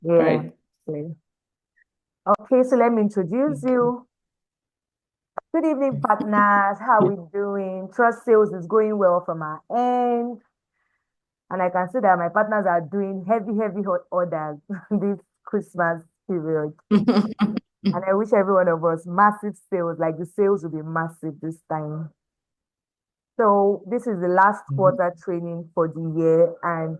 Yeah. Right. Okay, Okay, so let me introduce you. Good evening, partners. How we doing? Trust sales is going well from our end. And I can see that my partners are doing heavy, heavy hot orders this Christmas period. And I wish every one of us massive sales, like the sales will be massive this time. So this is the last quarter training for the year, and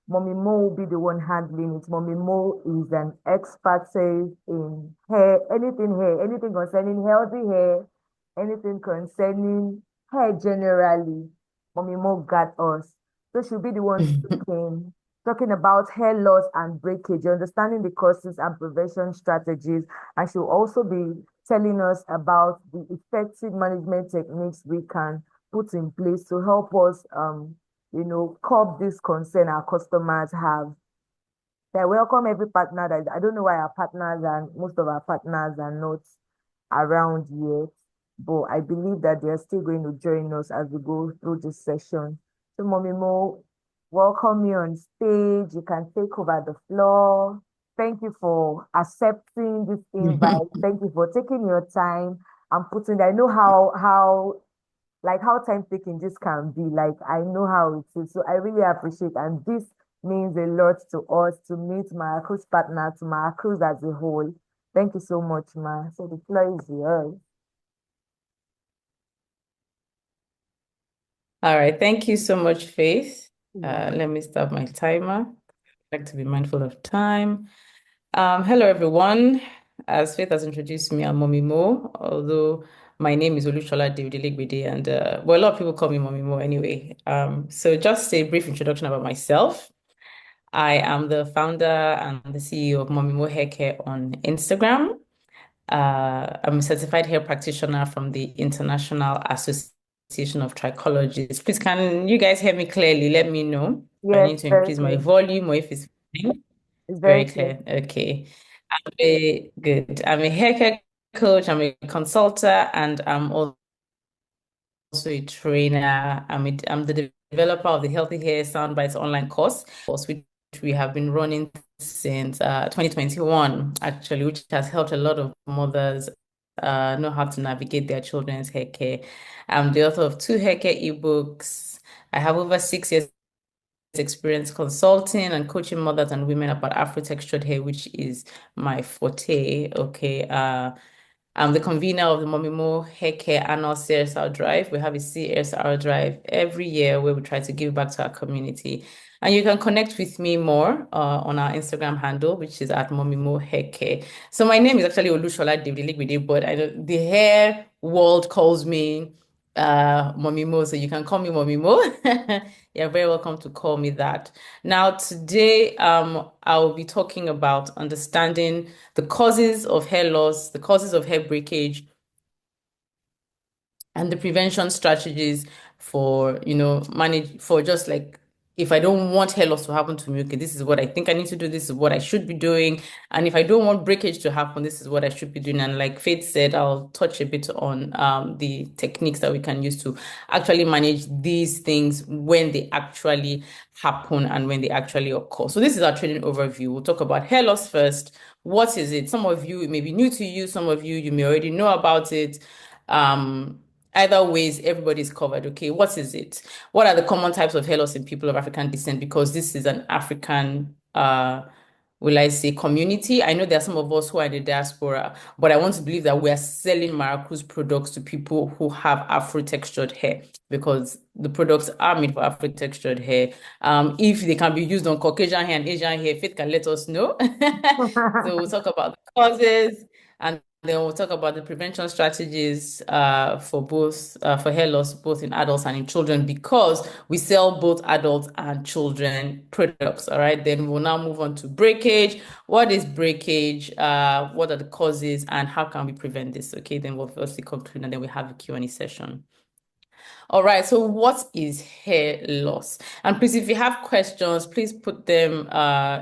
Mommy Mo will be the one handling it. Mommy Mo is an expert in hair, anything concerning healthy hair, anything concerning hair generally. Mommy Mo got us. So she'll be the one talking about hair loss and breakage, understanding the causes and prevention strategies. And she'll also be telling us about the effective management techniques we can put in place to help us curb this concern our customers have. I welcome every partner that I don't know why our partners and most of our partners are not around yet, but I believe that they're still going to join us as we go through this session. So, Mommy Mo, welcome you on stage. You can take over the floor. Thank you for accepting this invite. Thank you for taking your time and putting. I know how time taking this can be. Like I know how it is. So I really appreciate and this means a lot to us to meet my cruise partner, to my cruise as a whole. Thank you so much, Ma. So the floor is yours. All right. Thank you so much, Faith. Yeah. Let me start my timer. I like to be mindful of time. Hello, everyone. As Faith has introduced me, I'm Mommy Mo, although my name is Olusola Devide, and well, a lot of people call me Mommy Mo anyway. So just a brief introduction about myself. I am the founder and the CEO of Mommy Mo Hair Care on Instagram. I'm a certified hair practitioner from the International Association of Trichologists. Please, can you guys hear me clearly? Let me know if I Yes, need to very increase my clear. volume or if it's fine. It's very Very clear. clear. Okay. Good. I'm a hair care coach, I'm a consultant, and I'm also a trainer. I'm the developer of the Healthy Hair Soundbites online course, which we have been running since 2021, actually, which has helped a lot of mothers know how to navigate their children's hair care. I'm the author of two hair care ebooks. I have over 6 years experience consulting and coaching mothers and women about Afro textured hair, which is my forte. Okay. I'm the convener of the Momimo Hair Care Annual CSR Drive. We have a CSR Drive every year where we try to give back to our community. And you can connect with me more on our Instagram handle, which is at Momimo Hair Care. So my name is actually Olushola Deviligbide, but I know the hair world calls me Mommy Mo, so you can call me Mommy Mo. You're very welcome to call me that. Now, today, I will be talking about understanding the causes of hair loss, the causes of hair breakage, and the prevention strategies for, manage for just like if I don't want hair loss to happen to me, okay, this is what I think I need to do, this is what I should be doing. And if I don't want breakage to happen, this is what I should be doing. And like Faith said, I'll touch a bit on the techniques that we can use to actually manage these things when they actually happen and when they actually occur. So this is our training overview. We'll talk about hair loss first. What is it? Some of you, it may be new to you, some of you, you may already know about it. Um, Either ways, everybody's covered. Okay, what is it? What are the common types of hair loss in people of African descent? Because this is an African, will I say, community. I know there are some of us who are in the diaspora, but I want to believe that we are selling Maracruz products to people who have Afro textured hair because the products are made for Afro textured hair. If they can be used on Caucasian hair and Asian hair, Faith can let us know. So we'll talk about the causes and then we'll talk about the prevention strategies for hair loss, both in adults and in children, because we sell both adults and children products. All right. Then we'll now move on to breakage. What is breakage? What are the causes and how can we prevent this? Okay. Then we'll firstly conclude and then we have a Q&A session. All right. So what is hair loss? And please, if you have questions, please put them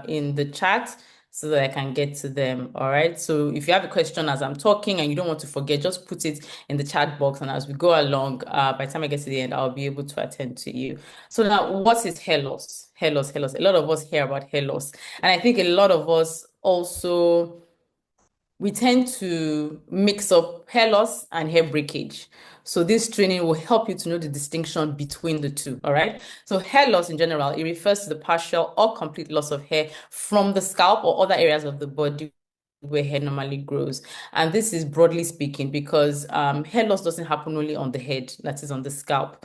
in the chat. so that I can get to them. All right. So if you have a question as I'm talking and you don't want to forget, just put it in the chat box. And as we go along, by the time I get to the end, I'll be able to attend to you. So now, what is hair loss? Hair loss, hair loss. A lot of us hear about hair loss. And I think a lot of us also we tend to mix up hair loss and hair breakage. So this training will help you to know the distinction between the two, all right? So hair loss in general, it refers to the partial or complete loss of hair from the scalp or other areas of the body where hair normally grows. And this is broadly speaking because hair loss doesn't happen only on the head, that is on the scalp.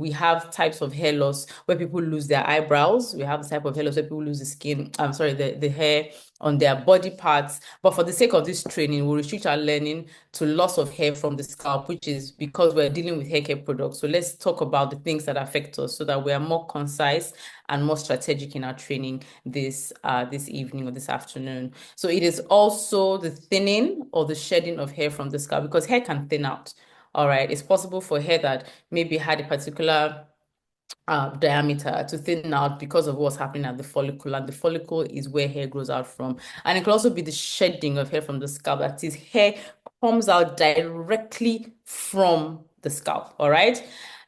We have types of hair loss where people lose their eyebrows. We have the type of hair loss where people lose the skin, I'm sorry, the hair on their body parts. But for the sake of this training, we'll restrict our learning to loss of hair from the scalp, which is because we're dealing with hair care products. So let's talk about the things that affect us so that we are more concise and more strategic in our training this evening or this afternoon. So it is also the thinning or the shedding of hair from the scalp because hair can thin out. All right. It's possible for hair that maybe had a particular diameter to thin out because of what's happening at the follicle. And the follicle is where hair grows out from. And it could also be the shedding of hair from the scalp. That is, hair comes out directly from the scalp. All right.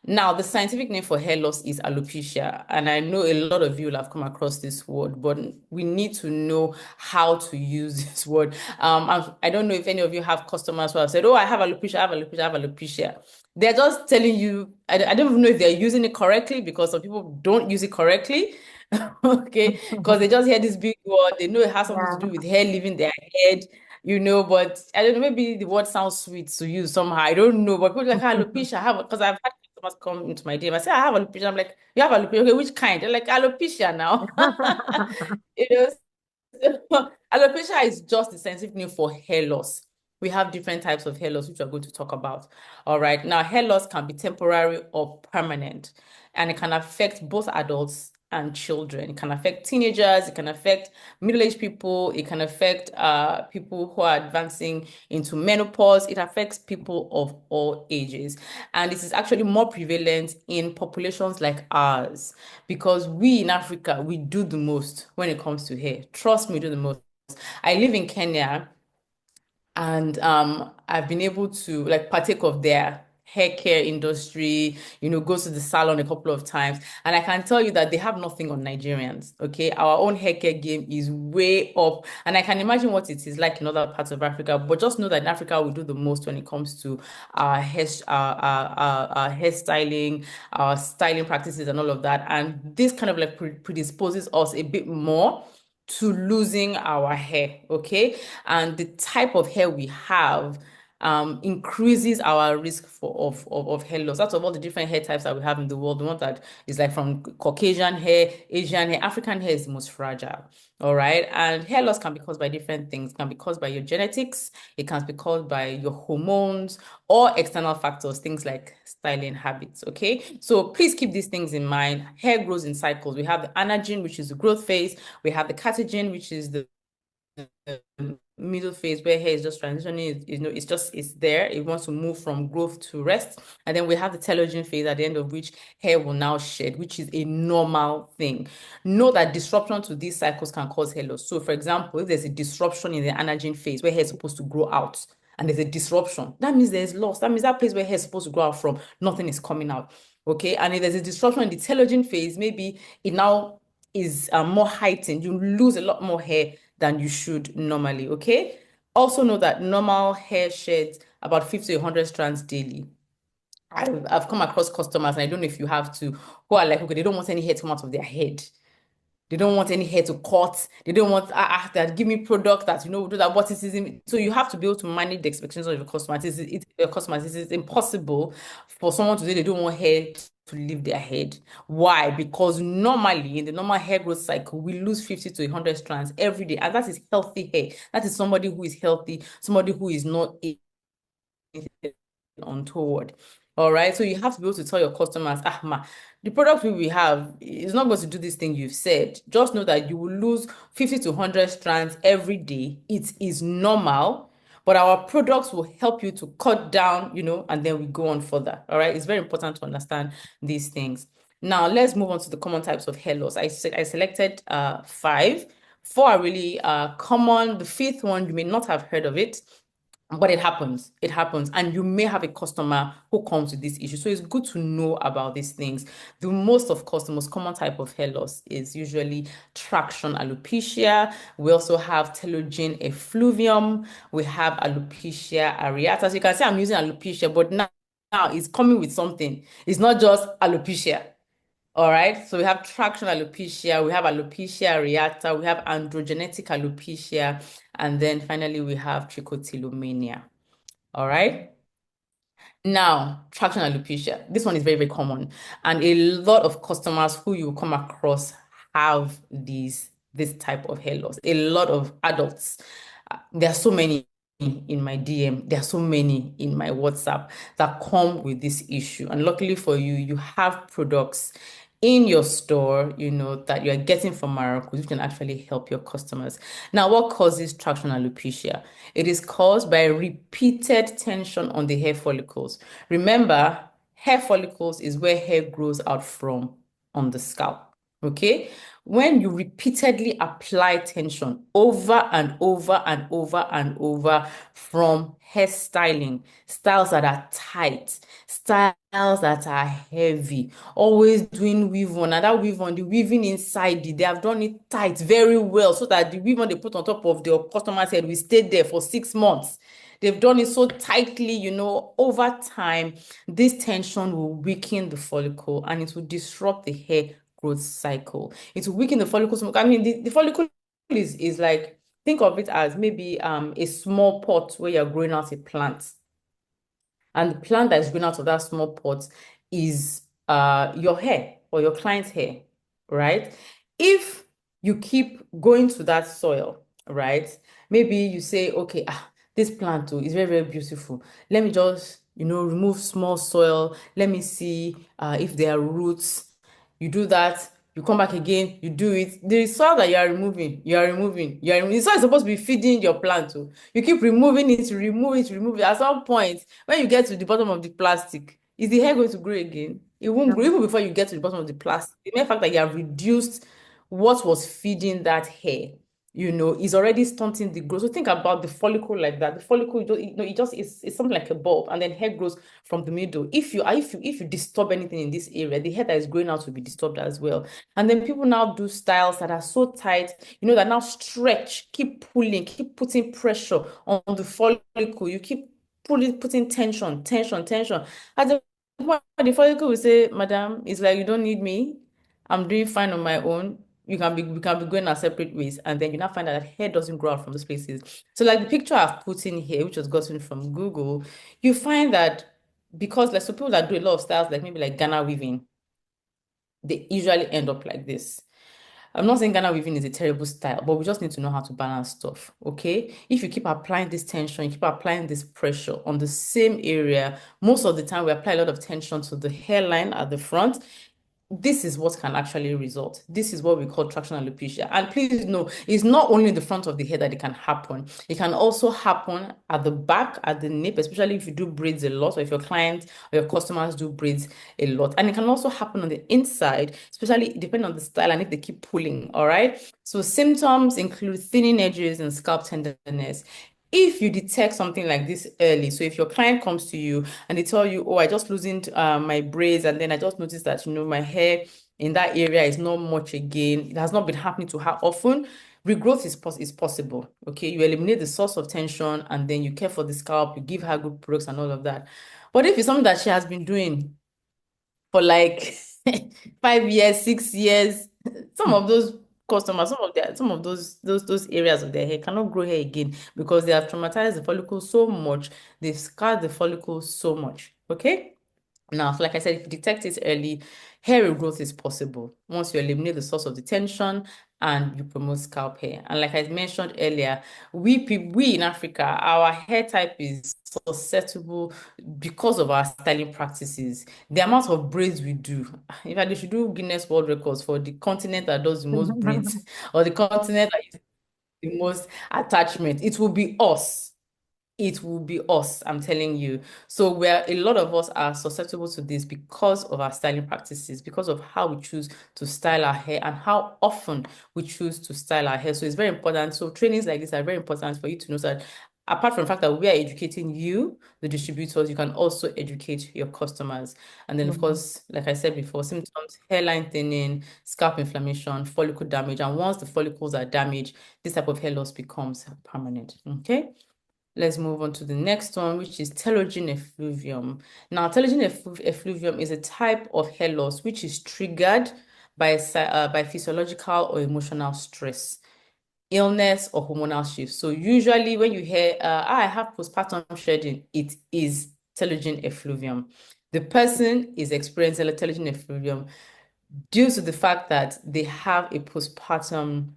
Now, the scientific name for hair loss is alopecia. And I know a lot of you will have come across this word, but we need to know how to use this word. I don't know if any of you have customers who have said, oh, I have alopecia, I have alopecia, I have alopecia. They're just telling you, I don't even know if they're using it correctly because some people don't use it correctly. Okay, because they just hear this big word, they know it has something to Yeah. do with hair leaving their head, but I don't know, maybe the word sounds sweet to you somehow. I don't know, but people like alopecia, I have because I've had customers come into my DM. I say, I have alopecia. I'm like, you have alopecia? Okay, which kind? They're like, alopecia now. You know, alopecia is just the scientific name for hair loss. We have different types of hair loss, which we're going to talk about. All right. Now, hair loss can be temporary or permanent, and it can affect both adults and children. It can affect teenagers, it can affect middle-aged people, it can affect people who are advancing into menopause. It affects people of all ages. And this is actually more prevalent in populations like ours because we in Africa, we do the most when it comes to hair. Trust me, we do the most. I live in Kenya and I've been able to like partake of their hair care industry, go to the salon a couple of times. And I can tell you that they have nothing on Nigerians. Okay. Our own hair care game is way up. And I can imagine what it is like in other parts of Africa. But just know that in Africa, we do the most when it comes to our hairstyling, our styling practices, and all of that. And this kind of like predisposes us a bit more to losing our hair, okay? And the type of hair we have increases our risk of hair loss. Out of all the different hair types that we have in the world, the one that is like from Caucasian hair, Asian hair, African hair is the most fragile, all right? And hair loss can be caused by different things. It can be caused by your genetics, it can be caused by your hormones or external factors, things like styling habits, okay? So please keep these things in mind. Hair grows in cycles. We have the anagen, which is the growth phase. We have the catagen, which is the middle phase where hair is just transitioning, it's there. It wants to move from growth to rest. And then we have the telogen phase at the end of which hair will now shed, which is a normal thing. Know that disruption to these cycles can cause hair loss. So for example, if there's a disruption in the anagen phase where hair is supposed to grow out, and there's a disruption, that means there's loss. That means that place where hair is supposed to grow out from, nothing is coming out. Okay. And if there's a disruption in the telogen phase, maybe it now is more heightened. You lose a lot more hair than you should normally, okay? Also know that normal hair sheds about 50 to 100 strands daily. I've come across customers, and I don't know if you have to, who are like, okay, they don't want any hair to come out of their head. They don't want any hair to cut. They don't want that give me product that do that. What is it? So you have to be able to manage the expectations of your customers. Your customers. It is impossible for someone to say they don't want hair to leave their head. Why? Because normally in the normal hair growth cycle, we lose 50 to 100 strands every day, and that is healthy hair. That is somebody who is healthy, somebody who is not untoward. All right. So you have to be able to tell your customers, the product we have is not going to do this thing you've said. Just know that you will lose 50 to 100 strands every day. It is normal, but our products will help you to cut down, and then we go on further. All right. It's very important to understand these things. Now, let's move on to the common types of hair loss. I selected five Four are really common. The fifth one, you may not have heard of it, but it happens. It happens. And you may have a customer who comes with this issue. So it's good to know about these things. The most, of course, the most common type of hair loss is usually traction alopecia. We also have telogen effluvium. We have alopecia areata. So you can say I'm using alopecia, but now it's coming with something. It's not just alopecia. All right. So we have traction alopecia, we have alopecia areata, we have androgenetic alopecia, and then finally we have trichotillomania. All right. Now, traction alopecia. This one is very, very common. And a lot of customers who you come across have this type of hair loss. A lot of adults. There are so many in my DM. There are so many in my WhatsApp that come with this issue. And luckily for you, you have products in your store, that you're getting from Morocco, which can actually help your customers. Now, what causes traction alopecia? It is caused by repeated tension on the hair follicles. Remember, hair follicles is where hair grows out from on the scalp. Okay? When you repeatedly apply tension over and over and over and over from hairstyling, styles that are tight, styles that are heavy, always doing weave on, and that weave on, the weaving inside they have done it tight very well so that the weave on they put on top of the customer's head will stay there for 6 months. They've done it so tightly, over time, this tension will weaken the follicle and it will disrupt the hair growth cycle. It will weaken the follicle. I mean, the follicle is like, think of it as maybe a small pot where you're growing out a plant. And the plant that is growing out of that small pot is your hair or your client's hair, right? If you keep going to that soil, right? Maybe you say, okay, this plant too is very, very beautiful. Let me just, remove small soil. Let me see if there are roots. You do that, you come back again, you do it. The soil that you are removing. The soil is supposed to be feeding your plant too. You keep removing it, remove it. At some point, when you get to the bottom of the plastic, is the hair going to grow again? It won't grow even before you get to the bottom of the plastic. The mere fact that you have reduced what was feeding that hair, is already stunting the growth. So think about the follicle like that. The follicle, it just it's something like a bulb, and then hair grows from the middle. If you disturb anything in this area, the hair that is growing out will be disturbed as well. And then people now do styles that are so tight, that now stretch, keep pulling, keep putting pressure on the follicle. You keep putting tension. At the point, the follicle will say, Madam, it's like you don't need me. I'm doing fine on my own. We can be going our separate ways, and then you now find out that hair doesn't grow out from those places. So, like the picture I've put in here, which was gotten from Google, you find that because like some people that do a lot of styles, like maybe like Ghana weaving, they usually end up like this. I'm not saying Ghana weaving is a terrible style, but we just need to know how to balance stuff. Okay. If you keep applying this tension, you keep applying this pressure on the same area, most of the time we apply a lot of tension to the hairline at the front. This is what can actually result. This is what we call traction alopecia. And please know, it's not only in the front of the head that it can happen. It can also happen at the back, at the nape, especially if you do braids a lot, or if your clients or your customers do braids a lot. And it can also happen on the inside, especially depending on the style and if they keep pulling. All right. So symptoms include thinning edges and scalp tenderness. If you detect something like this early, so if your client comes to you and they tell you, oh, I just loosened my braids, and then I just noticed that, my hair in that area is not much again, it has not been happening to her often, regrowth is possible. Okay, you eliminate the source of tension, and then you care for the scalp, you give her good products and all of that. But if it's something that she has been doing for like 5 years, 6 years. Some of those customers, some of those areas of their hair cannot grow hair again because they have traumatized the follicle so much, they've scarred the follicle so much. Okay. Now, so like I said, if you detect it early, hair regrowth is possible once you eliminate the source of the tension and you promote scalp hair. And like I mentioned earlier, we in Africa, our hair type is susceptible because of our styling practices. The amount of braids we do, in fact, they should do Guinness World Records for the continent that does the most braids or the continent that is the most attachment. It will be us. it will be us, I'm telling you. So where a lot of us are susceptible to this because of our styling practices, because of how we choose to style our hair and how often we choose to style our hair. So it's very important. So trainings like this are very important for you to know that apart from the fact that we are educating you, the distributors, you can also educate your customers. And then, of Mm. course, like I said before, symptoms, hairline thinning, scalp inflammation, follicle damage. And once the follicles are damaged, this type of hair loss becomes permanent. Okay. Let's move on to the next one, which is telogen effluvium. Now, effluvium is a type of hair loss which is triggered by physiological or emotional stress, illness, or hormonal shifts. So usually when you hear, I have postpartum shedding, it is telogen effluvium. The person is experiencing telogen effluvium due to the fact that they have a postpartum,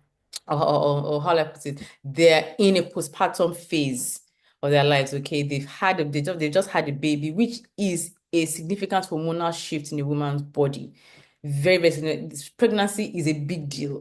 or how I put it, they're in a postpartum phase of their lives. Okay, they've just had a baby, which is a significant hormonal shift in a woman's body. Very, very significant. Pregnancy is a big deal.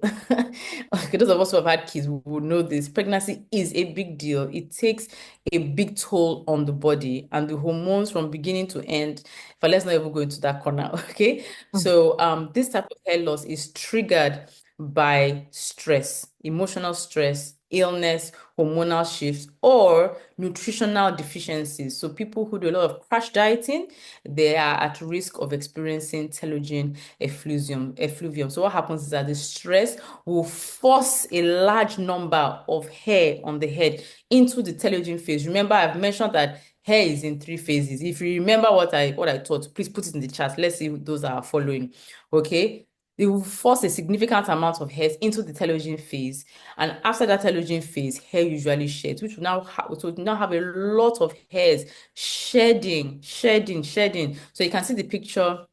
Okay, those of us who have had kids will know this. Pregnancy is a big deal. It takes a big toll on the body and the hormones from beginning to end. But let's not even go into that corner, okay? So this type of hair loss is triggered by stress, emotional stress, illness, hormonal shifts, or nutritional deficiencies. So people who do a lot of crash dieting, they are at risk of experiencing telogen effluvium. So what happens is that the stress will force a large number of hair on the head into the telogen phase. Remember, I've mentioned that hair is in three phases. If you remember what I taught, please put it in the chat. Let's see those that are following. Okay. It will force a significant amount of hairs into the telogen phase. And after that telogen phase, hair usually sheds, which will now have a lot of hairs shedding. So you can see the picture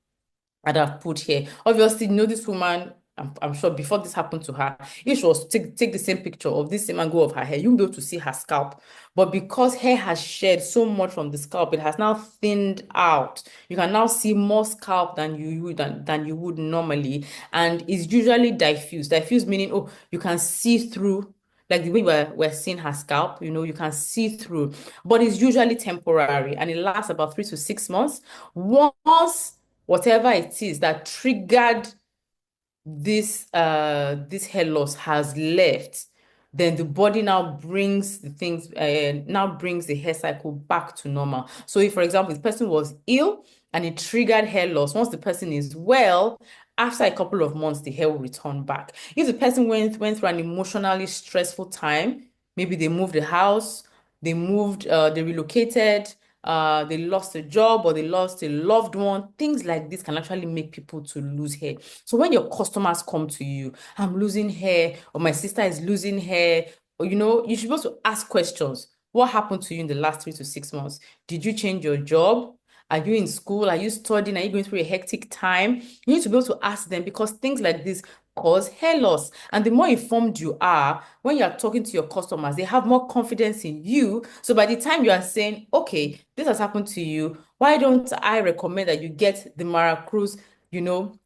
that I've put here. Obviously, you know this woman, I'm sure before this happened to her, if she was to take the same picture of this same angle of her hair, you'll be able to see her scalp. But because hair has shed so much from the scalp, it has now thinned out. You can now see more scalp than you would normally. And it's usually diffuse. Diffuse meaning, oh, you can see through. Like the way we're seeing her scalp, you can see through, but it's usually temporary and it lasts about 3 to 6 months. Once whatever it is that triggered this hair loss has left, then the body now brings the hair cycle back to normal. So if, for example, the person was ill and it triggered hair loss, once the person is well, after a couple of months, the hair will return back. If the person went through an emotionally stressful time, maybe they moved the house, they relocated, they lost a job or they lost a loved one, things like this can actually make people to lose hair. So when your customers come to you, I'm losing hair, or my sister is losing hair, or you should be able to ask questions. What happened to you in the last 3 to 6 months? Did you change your job? Are you in school? Are you studying? Are you going through a hectic time? You need to be able to ask them because things like this cause hair loss. And the more informed you are, when you're talking to your customers, they have more confidence in you. So by the time you are saying, okay, this has happened to you, why don't I recommend that you get the Mara Cruz, you know,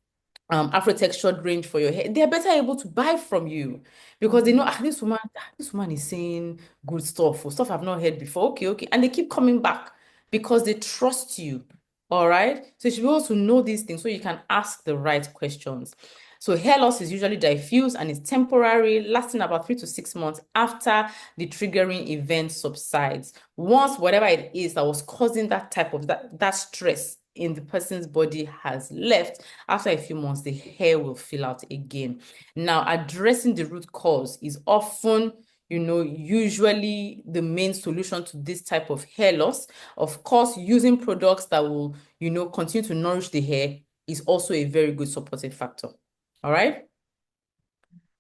Afro textured range for your hair, they're better able to buy from you because they know this woman is saying good stuff or stuff I've not heard before. Okay, and they keep coming back because they trust you. All right, so you should be able to know these things so you can ask the right questions. So hair loss is usually diffuse and is temporary, lasting about 3 to 6 months after the triggering event subsides. Once whatever it is that was causing that stress in the person's body has left, after a few months, the hair will fill out again. Now, addressing the root cause is often, usually the main solution to this type of hair loss. Of course, using products that will, continue to nourish the hair is also a very good supportive factor. All right.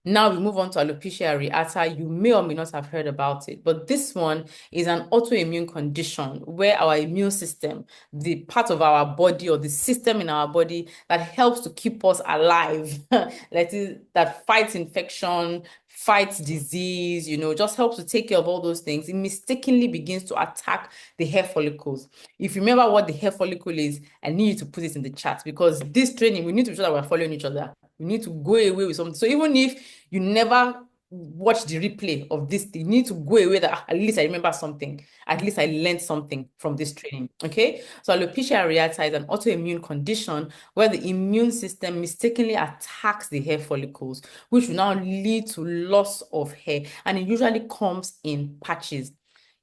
Now we move on to alopecia areata. You may or may not have heard about it, but this one is an autoimmune condition where our immune system, the part of our body or the system in our body that helps to keep us alive, that fights infection, fights disease, just helps to take care of all those things, it mistakenly begins to attack the hair follicles. If you remember what the hair follicle is, I need you to put it in the chat because this training, we need to be sure that we're following each other. You need to go away with something. So even if you never watch the replay of this thing. You need to go away that at least I remember something. At least I learned something from this training. Okay. So alopecia areata is an autoimmune condition where the immune system mistakenly attacks the hair follicles, which will now lead to loss of hair. And it usually comes in patches.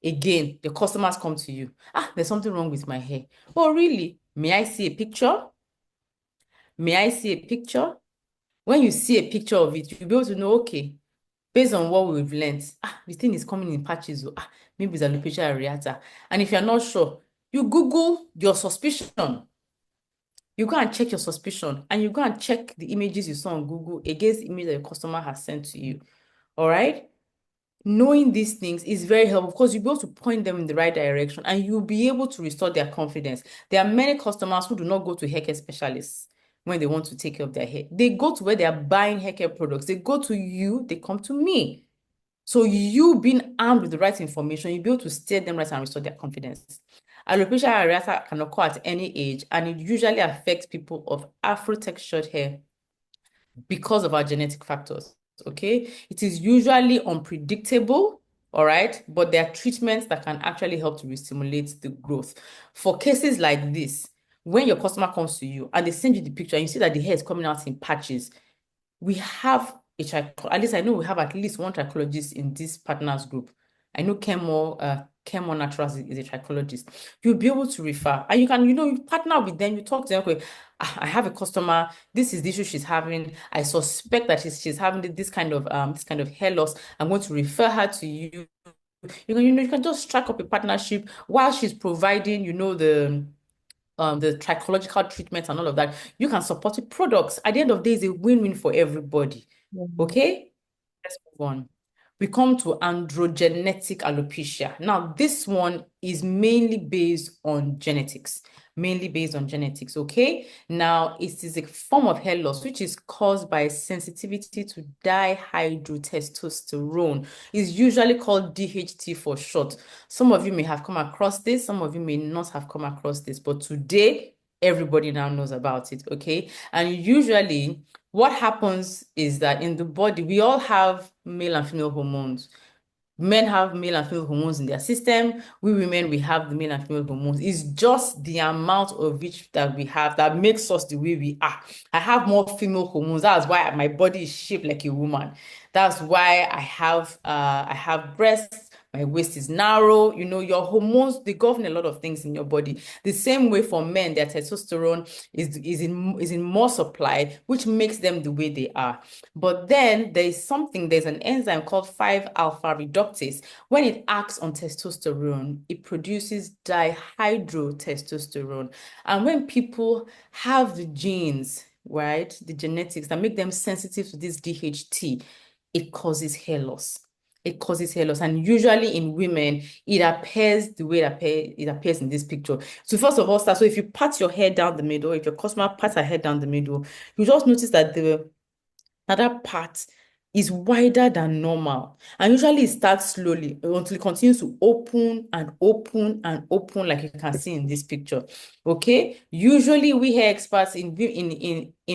Again, the customers come to you. Ah, there's something wrong with my hair. Oh, really? May I see a picture? May I see a picture? When you see a picture of it, you'll be able to know, okay, based on what we've learned, the thing is coming in patches. Oh, maybe it's alopecia areata. And if you're not sure, you Google your suspicion. You go and check your suspicion and you go and check the images you saw on Google against the image that your customer has sent to you. All right. Knowing these things is very helpful because you'll be able to point them in the right direction and you'll be able to restore their confidence. There are many customers who do not go to hair care specialists when they want to take care of their hair. They go to where they are buying hair care products. They go to you, they come to me. So you being armed with the right information, you'll be able to steer them right and restore their confidence. Alopecia areata can occur at any age, and it usually affects people of Afro-textured hair because of our genetic factors. Okay, it is usually unpredictable, all right, but there are treatments that can actually help to re-stimulate the growth. For cases like this, when your customer comes to you and they send you the picture and you see that the hair is coming out in patches, we have at least I know we have at least one trichologist in this partners group. I know Chemo Naturals is a trichologist. You'll be able to refer and you partner with them, you talk to them, okay, I have a customer, this is the issue she's having. I suspect that she's having this kind of hair loss. I'm going to refer her to you. You can just strike up a partnership while she's providing, the trichological treatment and all of that. You can support with products. At the end of the day, it's a win-win for everybody. Mhm. Okay? Let's move on. We come to androgenetic alopecia. Now, this one is mainly based on genetics. Mainly based on genetics, okay? Now, it is a form of hair loss which is caused by sensitivity to dihydrotestosterone. It's usually called DHT for short. Some of you may have come across this, some of you may not have come across this, but today, everybody now knows about it, okay? And usually, what happens is that in the body, we all have male and female hormones. Men have male and female hormones in their system. We women, we have the male and female hormones. It's just the amount of which that we have that makes us the way we are. I have more female hormones. That's why my body is shaped like a woman. That's why I have breasts. My waist is narrow. Your hormones, they govern a lot of things in your body. The same way for men, their testosterone is in more supply, which makes them the way they are. But then there's an enzyme called 5-alpha reductase. When it acts on testosterone, it produces dihydrotestosterone. And when people have the genes, right, the genetics that make them sensitive to this DHT, it causes hair loss. It causes hair loss. And usually in women, it appears the way it appears in this picture. So first of all, so if you pat your hair down the middle, if your customer pats her hair down the middle, you just notice that that part is wider than normal. And usually it starts slowly until it continues to open and open and open, like you can see in this picture. Okay. Usually we hair experts in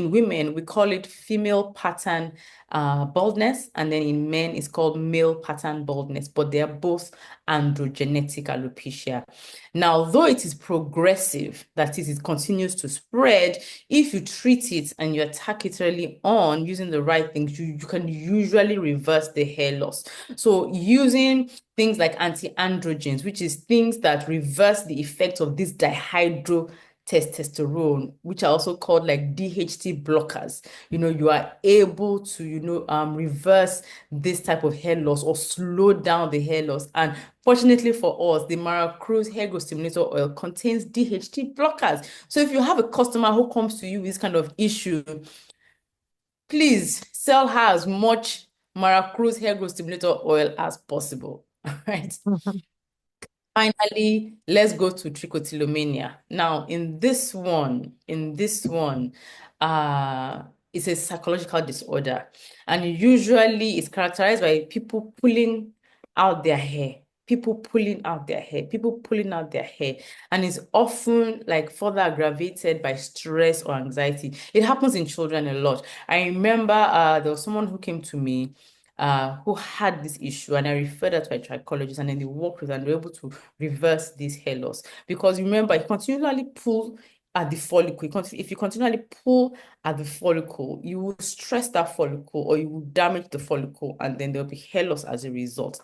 women, we call it female pattern baldness, and then in men it's called male pattern baldness, but they are both androgenetic alopecia. Now, though it is progressive, that is, it continues to spread, if you treat it and you attack it early on using the right things, you can usually reverse the hair loss. So using things like anti-androgens, which is things that reverse the effect of this dihydrotestosterone, which are also called like DHT blockers. You are able to, reverse this type of hair loss or slow down the hair loss. And fortunately for us, the Maracruz hair growth stimulator oil contains DHT blockers. So if you have a customer who comes to you with this kind of issue, please sell her as much Maracruz hair growth stimulator oil as possible. All right. Finally, let's go to trichotillomania. Now, in this one, it's a psychological disorder, and usually it's characterized by people pulling out their hair, people pulling out their hair, people pulling out their hair, and it's often like further aggravated by stress or anxiety. It happens in children a lot. I remember there was someone who came to me who had this issue, and I referred her to a trichologist, and then they worked with her and they were able to reverse this hair loss. Because remember, you continually pull at the follicle. If you continually pull at the follicle, you will stress that follicle or you will damage the follicle, and then there'll be hair loss as a result.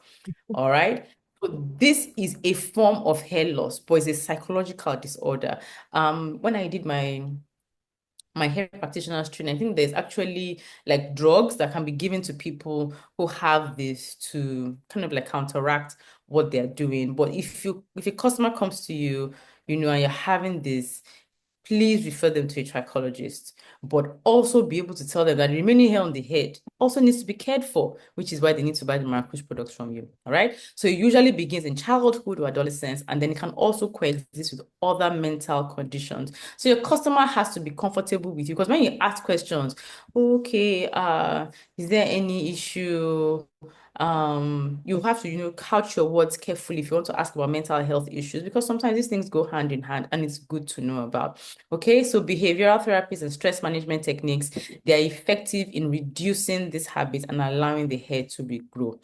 All right. So this is a form of hair loss, but it's a psychological disorder. When I did my hair practitioner's training, I think there's actually like drugs that can be given to people who have this to kind of like counteract what they're doing. But if a customer comes to you, and you're having this, please refer them to a trichologist, but also be able to tell them that the remaining hair on the head also needs to be cared for, which is why they need to buy the Marrakesh products from you. All right. So it usually begins in childhood or adolescence, and then it can also coexist with other mental conditions. So your customer has to be comfortable with you because when you ask questions, okay, is there any issue? You have to, couch your words carefully if you want to ask about mental health issues, because sometimes these things go hand in hand and it's good to know about. Okay, so behavioral therapies and stress management techniques, they are effective in reducing this habit and allowing the hair to regrow.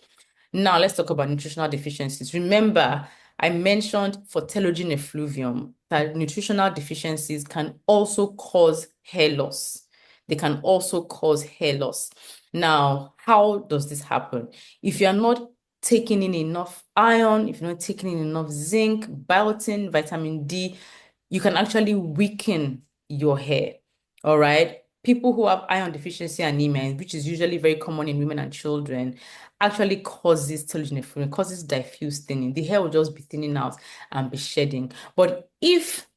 Now, let's talk about nutritional deficiencies. Remember, I mentioned for telogen effluvium that nutritional deficiencies can also cause hair loss. They can also cause hair loss. Now, how does this happen? If you're not taking in enough iron, if you're not taking in enough zinc, biotin, vitamin D, you can actually weaken your hair. All right. People who have iron deficiency anemia, which is usually very common in women and children, actually causes telogen effluvium, causes diffuse thinning. The hair will just be thinning out and be shedding. But if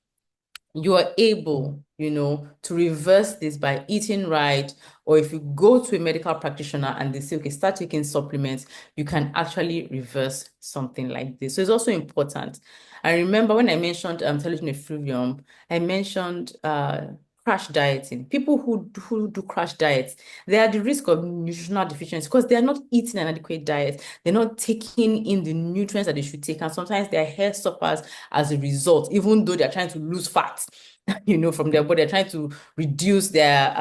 you are able, to reverse this by eating right, or if you go to a medical practitioner and they say, okay, start taking supplements, you can actually reverse something like this. So it's also important. I remember when I mentioned telogen effluvium, I mentioned crash dieting. People who do crash diets, they are at the risk of nutritional deficiency because they are not eating an adequate diet. They're not taking in the nutrients that they should take. And sometimes their hair suffers as a result, even though they're trying to lose fat, from their body. They're trying to reduce their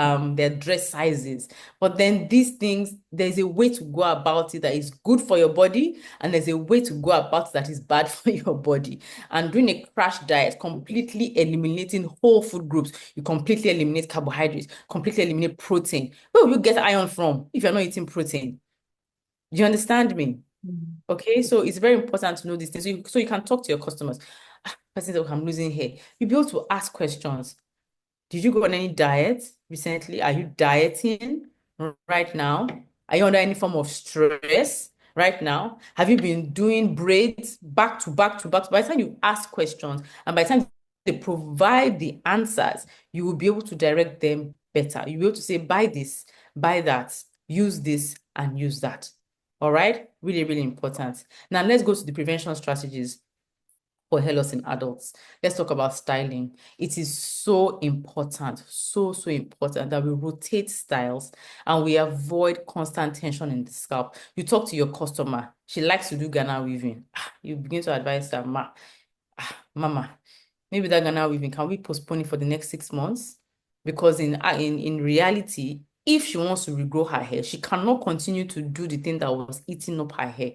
dress sizes. But then these things, there's a way to go about it that is good for your body, and there's a way to go about it that is bad for your body. And doing a crash diet, completely eliminating whole food groups, you completely eliminate carbohydrates, completely eliminate protein. Where will you get iron from if you're not eating protein? Do you understand me? Mm. Okay, so it's very important to know these things. So you can talk to your customers. Person said, "Okay, I'm losing hair." You'll be able to ask questions. Did you go on any diet recently? Are you dieting right now? Are you under any form of stress right now? Have you been doing braids back to back to back? By the time you ask questions and by the time they provide the answers, you will be able to direct them better. You'll be able to say, buy this, buy that, use this, and use that. All right? Really, really important. Now let's go to the prevention strategies for hair loss in adults. Let's talk about styling. It is so important, so, so important that we rotate styles and we avoid constant tension in the scalp. You talk to your customer, she likes to do Ghana weaving. You begin to advise her, Mama, maybe that Ghana weaving, can we postpone it for the next 6 months? Because in reality, if she wants to regrow her hair, she cannot continue to do the thing that was eating up her hair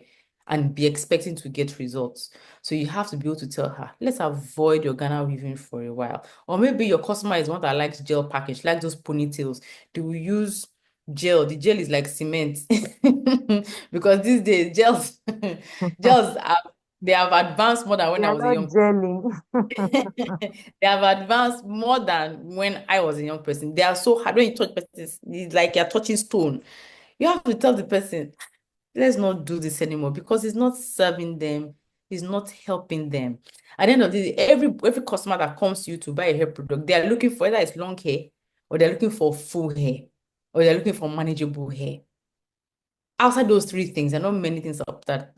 and be expecting to get results. So you have to be able to tell her, let's avoid your Ghana weaving for a while. Or maybe your customer is one that likes gel package, like those ponytails. They will use gel. The gel is like cement. Because these days, gels they have advanced more than They when I are was a not young gelling. they have advanced more than when I was a young person. They are so hard when you touch person, it's like you're touching stone. You have to tell the person, let's not do this anymore because it's not serving them, it's not helping them. At the end of the day, every customer that comes to you to buy a hair product, they are looking for either it's long hair or they're looking for full hair or they're looking for manageable hair. Outside those three things, there are not many things up that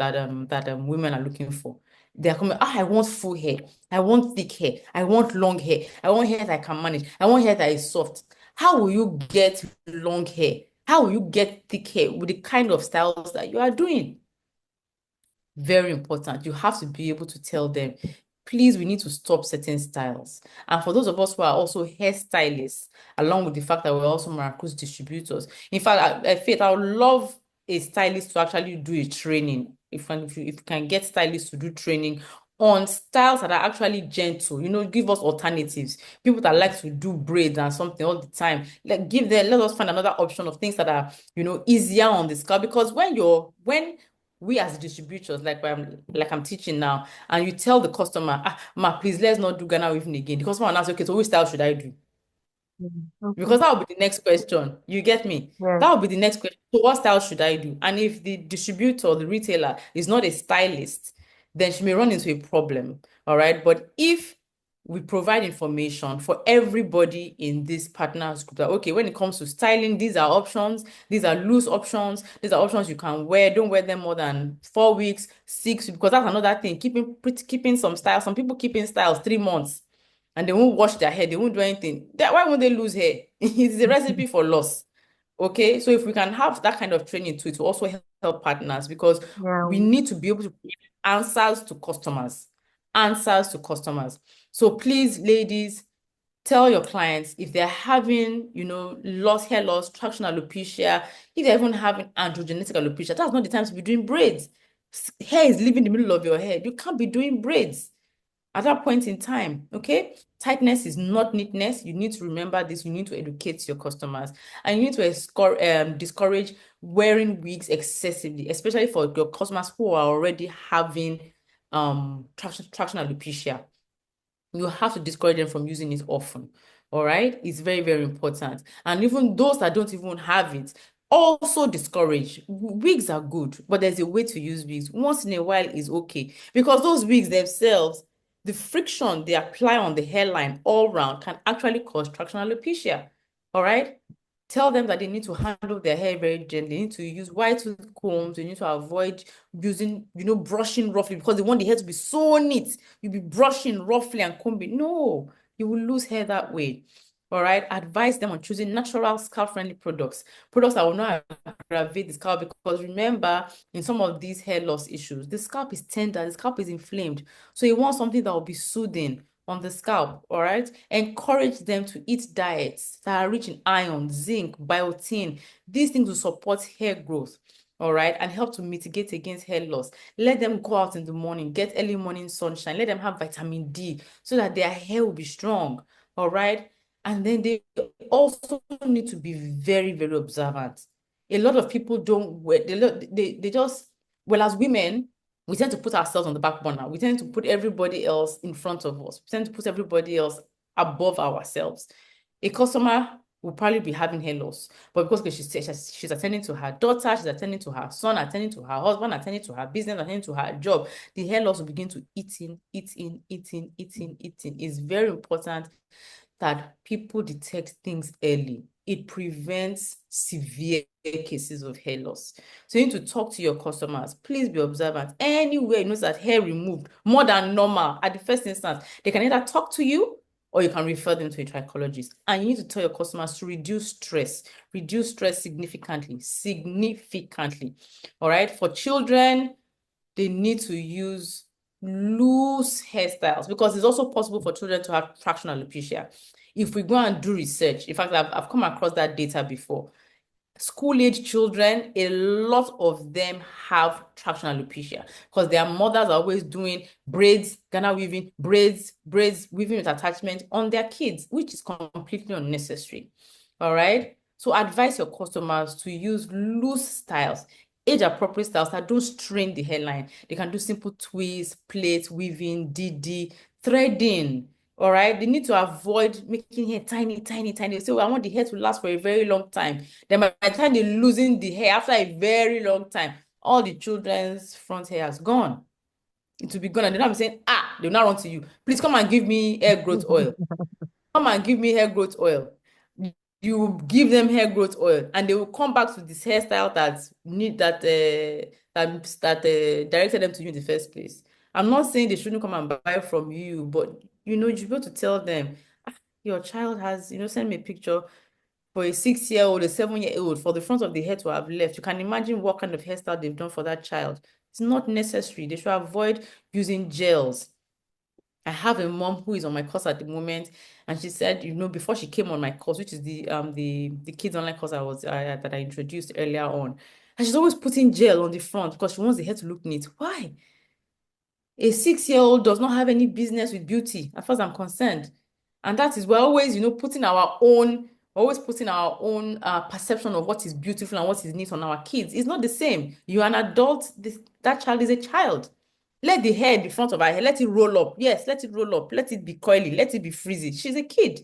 women are looking for. They are coming, I want full hair, I want thick hair, I want long hair, I want hair that I can manage, I want hair that is soft. How will you get long hair? How will you get thick hair with the kind of styles that you are doing? Very important. You have to be able to tell them, please, we need to stop certain styles. And for those of us who are also hairstylists, along with the fact that we're also Marcus distributors, in fact, Faith, I would love a stylist to actually do a training. If you can get stylists to do training on styles that are actually gentle, give us alternatives. People that like to do braids and something all the time, like let us find another option of things that are, easier on the scalp. Because when we as distributors, like I'm teaching now, and you tell the customer, ma, please let's not do Ghana weaving again. The customer will ask, okay, so which style should I do? Okay. Because that will be the next question. You get me? Yes. That will be the next question. So what style should I do? And if the distributor, the retailer is not a stylist, then she may run into a problem. All right. But if we provide information for everybody in this partners group that, okay, when it comes to styling, these are options, these are loose options, these are options you can wear. Don't wear them more than 4 weeks, 6 weeks, because that's another thing. Keeping some styles. Some people keep in styles 3 months and they won't wash their hair, they won't do anything. Why won't they lose hair? It's a recipe for loss. Okay, so if we can have that kind of training too, it will also help partners because Yeah. we need to be able to provide answers to customers. Answers to customers. So please, ladies, tell your clients if they're having, hair loss, traction alopecia, if they're even having androgenetic alopecia, that's not the time to be doing braids. Hair is leaving the middle of your head. You can't be doing braids at that point in time. Okay, tightness is not neatness. You need to remember this. You need to educate your customers, and you need to discourage wearing wigs excessively, especially for your customers who are already having traction alopecia. You have to discourage them from using it often. All right, it's very, very important. And even those that don't even have it, also discourage. Wigs are good, but there's a way to use wigs. Once in a while is okay, because those wigs themselves, the friction they apply on the hairline all round can actually cause traction alopecia. All right. Tell them that they need to handle their hair very gently. They need to use wide tooth combs. They need to avoid using, brushing roughly because they want the hair to be so neat. You'll be brushing roughly and combing. No, you will lose hair that way. All right. Advise them on choosing natural scalp-friendly products. Products that will not aggravate the scalp because remember, in some of these hair loss issues, the scalp is tender, the scalp is inflamed. So you want something that will be soothing on the scalp. All right. Encourage them to eat diets that are rich in iron, zinc, biotin. These things will support hair growth. All right, and help to mitigate against hair loss. Let them go out in the morning, get early morning sunshine. Let them have vitamin D so that their hair will be strong. All right. And then they also need to be very, very observant. A lot of people don't wear, they just, well, as women, we tend to put ourselves on the back burner. We tend to put everybody else in front of us. We tend to put everybody else above ourselves. A customer will probably be having hair loss, but because she's attending to her daughter, she's attending to her son, attending to her husband, attending to her business, attending to her job, the hair loss will begin to eat in, eat in, eat in, eat in, eat in. It's very important that people detect things early. It prevents severe cases of hair loss. So you need to talk to your customers. Please be observant. Anywhere you notice that hair removed more than normal at the first instance, they can either talk to you or you can refer them to a trichologist. And you need to tell your customers to reduce stress significantly, significantly. All right. For children, they need to use loose hairstyles because it's also possible for children to have traction alopecia. If we go and do research, in fact, I've come across that data before. School-age children, a lot of them have traction alopecia because their mothers are always doing braids, Ghana weaving, braids, weaving with attachment on their kids, which is completely unnecessary. All right. So advise your customers to use loose styles, age-appropriate styles that don't strain the hairline. They can do simple twists, plaits, weaving, DD, threading. All right. They need to avoid making hair tiny, tiny, tiny. So I want the hair to last for a very long time. Then by the time they're losing the hair after a very long time, all the children's front hair has gone. It will be gone. And then I'm saying, they'll not run to you. Please come and give me hair growth oil. Come and give me hair growth oil. You give them hair growth oil, and they will come back to this hairstyle that directed them to you in the first place. I'm not saying they shouldn't come and buy from you, but you should be able to tell them, your child has, send me a picture for a 6-year-old, a 7-year-old, for the front of the hair to have left. You can imagine what kind of hairstyle they've done for that child. It's not necessary. They should avoid using gels. I have a mom who is on my course at the moment, and she said, before she came on my course, which is the kids online course that I introduced earlier on, And she's always putting gel on the front because she wants the hair to look neat. Why? A 6-year-old does not have any business with beauty, as far as I'm concerned. And that is we're always, always putting our own perception of what is beautiful and what is neat on our kids. It's not the same. You're an adult, that child is a child. Let the hair in the front of her hair, let it roll up. Yes, let it roll up. Let it be coily. Let it be frizzy. She's a kid.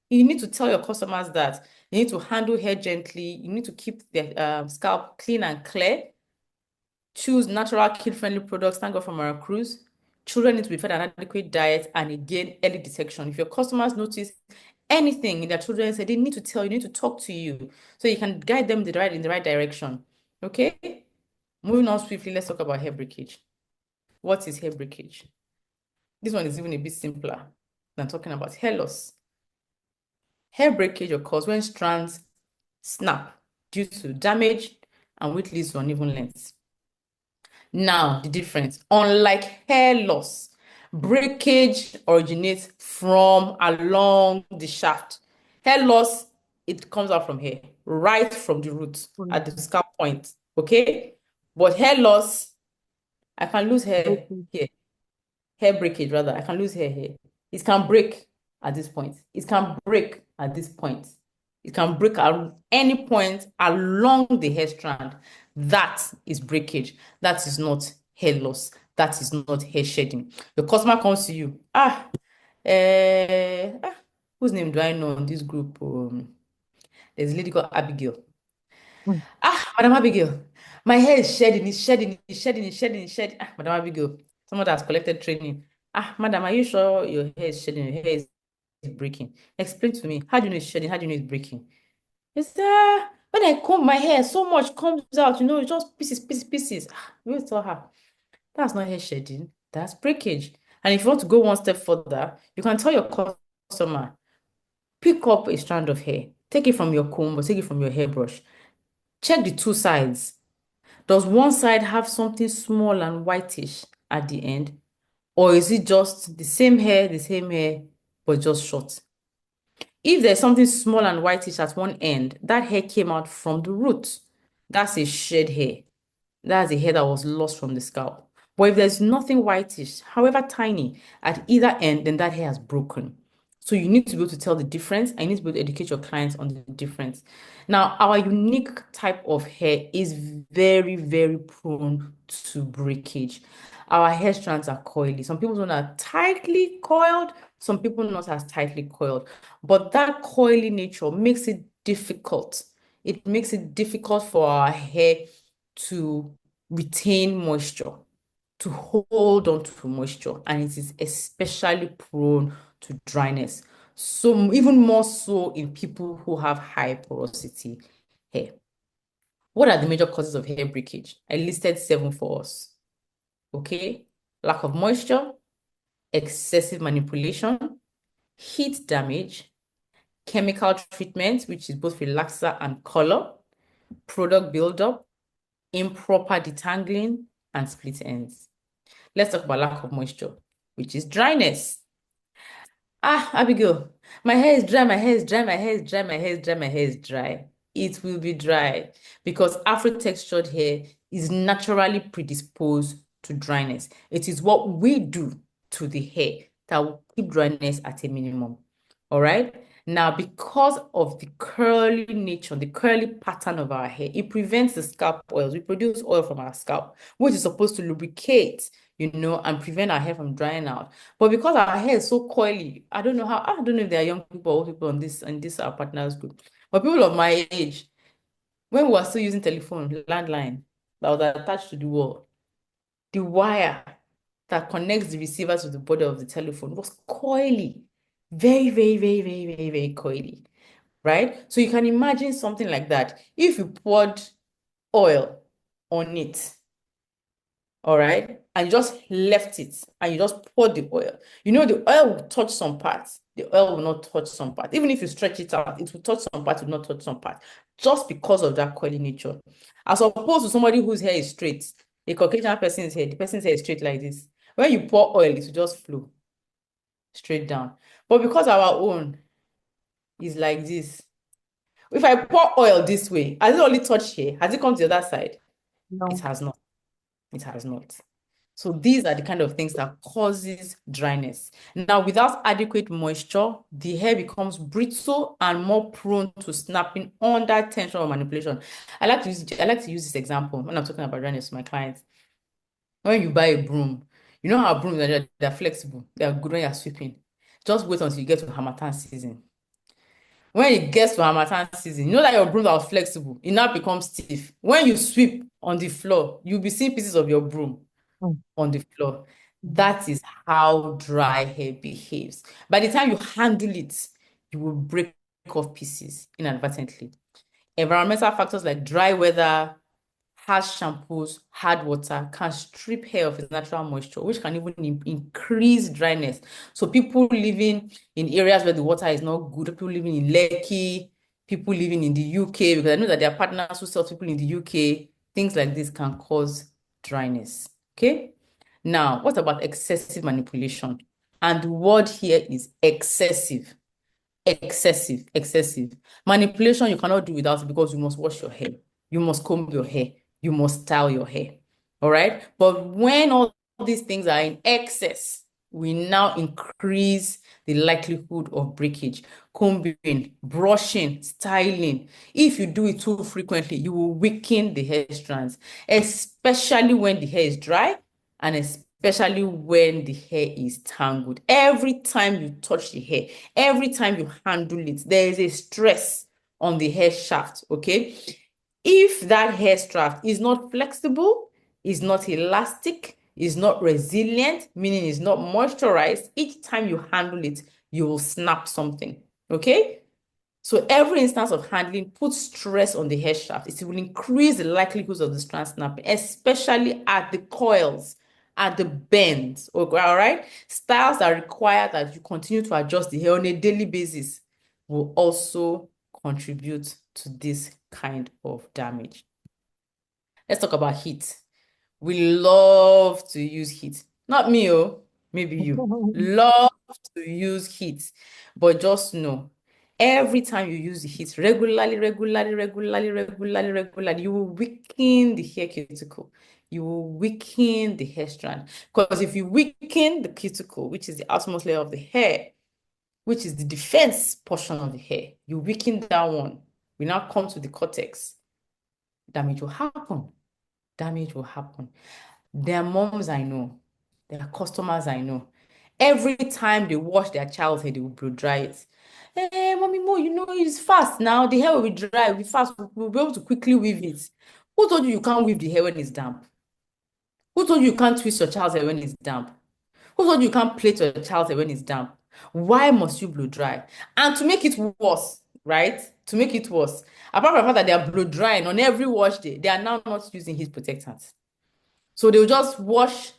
You need to tell your customers that you need to handle hair gently. You need to keep the scalp clean and clear. Choose natural, kid-friendly products. Thank God for Mara Cruz. Children need to be fed an adequate diet, and again, early detection. If your customers notice anything in their children's head, they need to tell you, need to talk to you, so you can guide them in the right direction. Okay? Moving on swiftly, let's talk about hair breakage. What is hair breakage? This one is even a bit simpler than talking about hair loss. Hair breakage occurs when strands snap due to damage and which leads to uneven lengths. Now, the difference. Unlike hair loss, breakage originates from along the shaft. Hair loss, it comes out from here, right from the root at the scalp point. Okay? But hair loss, I can lose hair Breakage. here. Hair breakage, rather. I can lose hair here. It can break at this point. It can break at this point. It can break at any point along the hair strand. That is breakage. That is not hair loss. That is not hair shedding. The customer comes to you. Whose name do I know in this group? There's a lady called Abigail. Mm. Madam Abigail, my hair is shedding, it's shedding, it's shedding, it's shedding, it's shedding. Madam Abigail, someone that's collected training. Madam, are you sure your hair is shedding? Your hair is breaking. Explain to me. How do you know it's shedding? How do you know it's breaking? It's when I comb my hair, so much comes out, it's just pieces, pieces, pieces. We tell her that's not hair shedding, that's breakage. And if you want to go one step further, you can tell your customer, pick up a strand of hair, take it from your comb or take it from your hairbrush. Check the two sides. Does one side have something small and whitish at the end? Or is it just the same hair, but just short? If there's something small and whitish at one end, that hair came out from the root. That's a shed hair. That's a hair that was lost from the scalp. But if there's nothing whitish, however tiny, at either end, then that hair has broken. So you need to be able to tell the difference. I need to be able to educate your clients on the difference. Now, our unique type of hair is very, very prone to breakage. Our hair strands are coily. Some people are tightly coiled, some people not as tightly coiled. But that coily nature makes it difficult. It makes it difficult for our hair to retain moisture, to hold on to moisture, and it is especially prone to dryness. So even more so in people who have high porosity hair. What are the major causes of hair breakage? I listed 7 for us. Okay, lack of moisture, excessive manipulation, heat damage, chemical treatment, which is both relaxer and color, product buildup, improper detangling, and split ends. Let's talk about lack of moisture, which is dryness. Abigail, my hair is dry, my hair is dry, my hair is dry, my hair is dry, my hair is dry. It will be dry because Afro-textured hair is naturally predisposed to dryness. It is what we do to the hair that will keep dryness at a minimum. All right. Now, because of the curly nature, the curly pattern of our hair, it prevents the scalp oils. We produce oil from our scalp, which is supposed to lubricate, and prevent our hair from drying out. But because our hair is so coily, I don't know if there are young people or old people on this and this our partners group. But people of my age, when we were still using telephone, landline that was attached to the wall, the wire that connects the receiver to the body of the telephone was coily. Very, very, very, very, very, very coily. Right? So you can imagine something like that. If you poured oil on it, all right, and you just left it and you just poured the oil, the oil will touch some parts, the oil will not touch some parts. Even if you stretch it out, it will touch some parts, it will not touch some parts, just because of that coily nature. As opposed to somebody whose hair is straight, a Caucasian person's hair, the person's hair is straight like this. When you pour oil, it will just flow straight down. But because our own is like this, If I pour oil this way, has it only touched here? Has it come to the other side? It No. has not. It has not. So these are the kind of things that causes dryness. Now, without adequate moisture, the hair becomes brittle and more prone to snapping under tension or manipulation. I like to use this example when I'm talking about dryness to my clients. When you buy a broom, you know how brooms are, they're flexible, they're good when you're sweeping. Just wait until you get to Harmattan season. When it gets to Harmattan season, you know that your broom that was flexible, it now becomes stiff. When you sweep on the floor, you'll be seeing pieces of your broom Mm. on the floor. Mm. That is how dry hair behaves. By the time you handle it, you will break off pieces inadvertently. Environmental factors like dry weather, harsh shampoos, hard water can strip hair of its natural moisture, which can even increase dryness. So people living in areas where the water is not good, people living in Lekki, people living in the UK, because I know that there are partners who sell people in the UK, things like this can cause dryness. Okay? Now, what about excessive manipulation? And the word here is excessive. Excessive. Manipulation you cannot do without it because you must wash your hair. You must comb your hair. You must style your hair. All right. But when all these things are in excess, we now increase the likelihood of breakage. Combing, brushing, styling. If you do it too frequently, you will weaken the hair strands, especially when the hair is dry and especially when the hair is tangled. Every time you touch the hair, every time you handle it, there is a stress on the hair shaft, okay? If that hair shaft is not flexible, is not elastic, is not resilient, meaning is not moisturized, each time you handle it, you will snap something, okay? So every instance of handling puts stress on the hair shaft. It will increase the likelihoods of the strand snapping, especially at the coils, at the bends. Okay, all right. Styles that require that you continue to adjust the hair on a daily basis will also contribute to this kind of damage. Let's talk about heat. We love to use heat. Not me, oh, maybe you. Love to use heat. But just know, every time you use the heat regularly, you will weaken the hair cuticle. You will weaken the hair strand. Because if you weaken the cuticle, which is the outermost layer of the hair, which is the defense portion of the hair, you weaken that one. We now come to the cortex. Damage will happen. Damage will happen. There are moms I know, there are customers I know. Every time they wash their child's hair, they will blow dry it. Hey, mommy, Mo, you know it's fast now. The hair will be dry, will be fast. We'll be able to quickly weave it. Who told you you can't weave the hair when it's damp? Who told you you can't twist your child's hair when it's damp? Who told you you can't plait your child's hair when it's damp? Why must you blow dry? And to make it worse, right? To make it worse, apart from the fact that they are blow drying on every wash day, they are now not using heat protectants. So they'll just wash.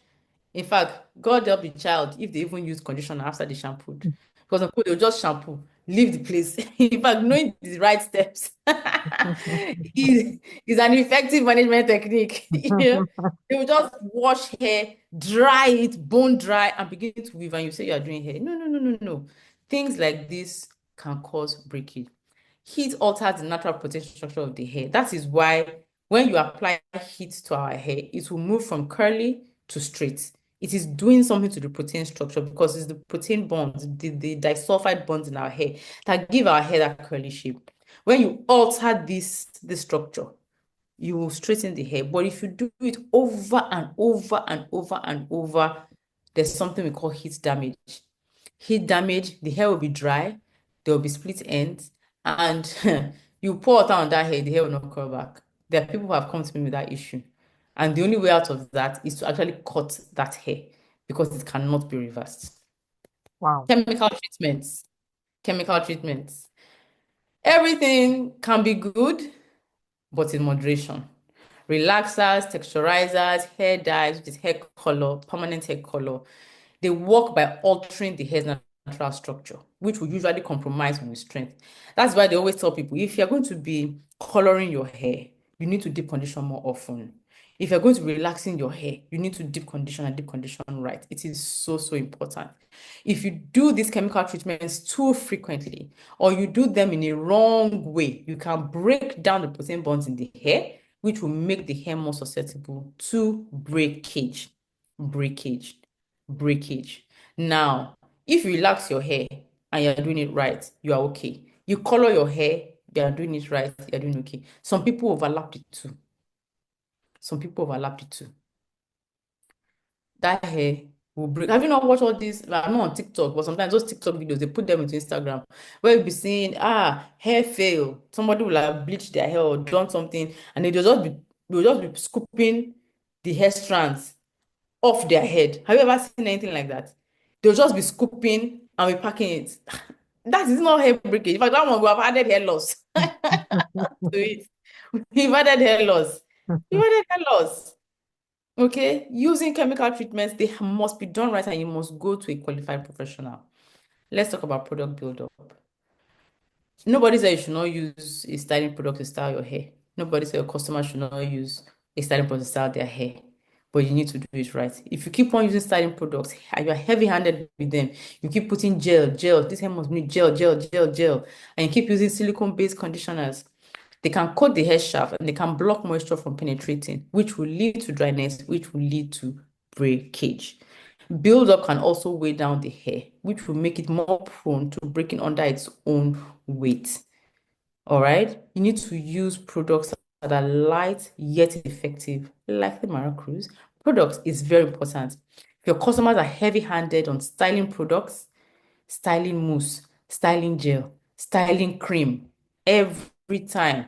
In fact, God help the child if they even use conditioner after they shampooed. Because of course, they'll just shampoo, leave the place. In fact, knowing the right steps is an effective management technique. You know, they will just wash hair, dry it, bone dry, and begin to weave. And you say you are doing hair. No. Things like this can cause breakage. Heat alters the natural protection structure of the hair. That is why when you apply heat to our hair, it will move from curly to straight. It is doing something to the protein structure because it's the protein bonds, the disulfide bonds in our hair that give our hair that curly shape. When you alter this structure, you will straighten the hair. But if you do it over and over and over and over, there's something we call heat damage. Heat damage, the hair will be dry, there will be split ends, and you pour water on that hair, the hair will not curl back. There are people who have come to me with that issue. And the only way out of that is to actually cut that hair because it cannot be reversed. Wow. Chemical treatments. Chemical treatments. Everything can be good, but in moderation. Relaxers, texturizers, hair dyes, which is hair color, permanent hair color, they work by altering the hair's natural structure, which will usually compromise with strength. That's why they always tell people if you're going to be coloring your hair, you need to deep condition more often. If you're going to be relaxing your hair, you need to deep condition and deep condition right. It is so, so important. If you do these chemical treatments too frequently, or you do them in a wrong way, you can break down the protein bonds in the hair, which will make the hair more susceptible to breakage. Breakage. Breakage. Now, if you relax your hair and you're doing it right, you are okay. You color your hair, you are doing it right, you're doing okay. Some people overlap the two. Some people overlap the two. That hair will break. Have you not watched all these? Like, I'm not on TikTok, but sometimes those TikTok videos, they put them into Instagram, where you'll be seeing, hair fail. Somebody will have bleached their hair or done something, and they'll just be scooping the hair strands off their head. Have you ever seen anything like that? They'll just be scooping and be packing it. That is not hair breakage. In fact, that one will have added hair loss to it. We've added hair loss. You've added hair loss. Okay, using chemical treatments, they must be done right and you must go to a qualified professional. Let's talk about product buildup. Nobody said you should not use a styling product to style your hair. Nobody said your customer should not use a styling product to style their hair. But you need to do it right. If you keep on using styling products and you are heavy-handed with them, you keep putting gel, this hair must need gel, and you keep using silicone-based conditioners, they can coat the hair shaft and they can block moisture from penetrating, which will lead to dryness, which will lead to breakage. Build-up can also weigh down the hair, which will make it more prone to breaking under its own weight. All right? You need to use products that are light yet effective, like the Maracruz. Products is very important. If your customers are heavy-handed on styling products, styling mousse, styling gel, styling cream, every time,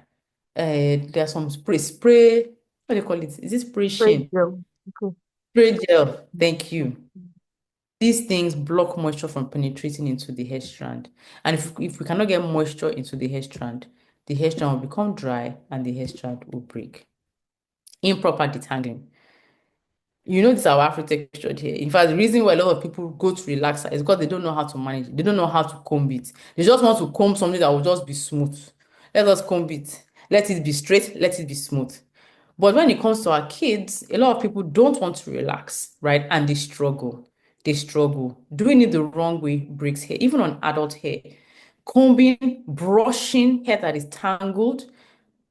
there's some what do you call it? Is it spray Great sheen? deal. Okay. Spray gel. Thank you. These things block moisture from penetrating into the hair strand. And if we cannot get moisture into the hair strand will become dry and the hair strand will break. Improper detangling. You know, this is our Afro texture here. In fact, the reason why a lot of people go to relaxer is because they don't know how to manage it. They don't know how to comb it. They just want to comb something that will just be smooth. Let us comb it. Let it be straight. Let it be smooth. But when it comes to our kids, a lot of people don't want to relax, right? And they struggle. They struggle. Doing it the wrong way breaks hair, even on adult hair. Combing, brushing hair that is tangled,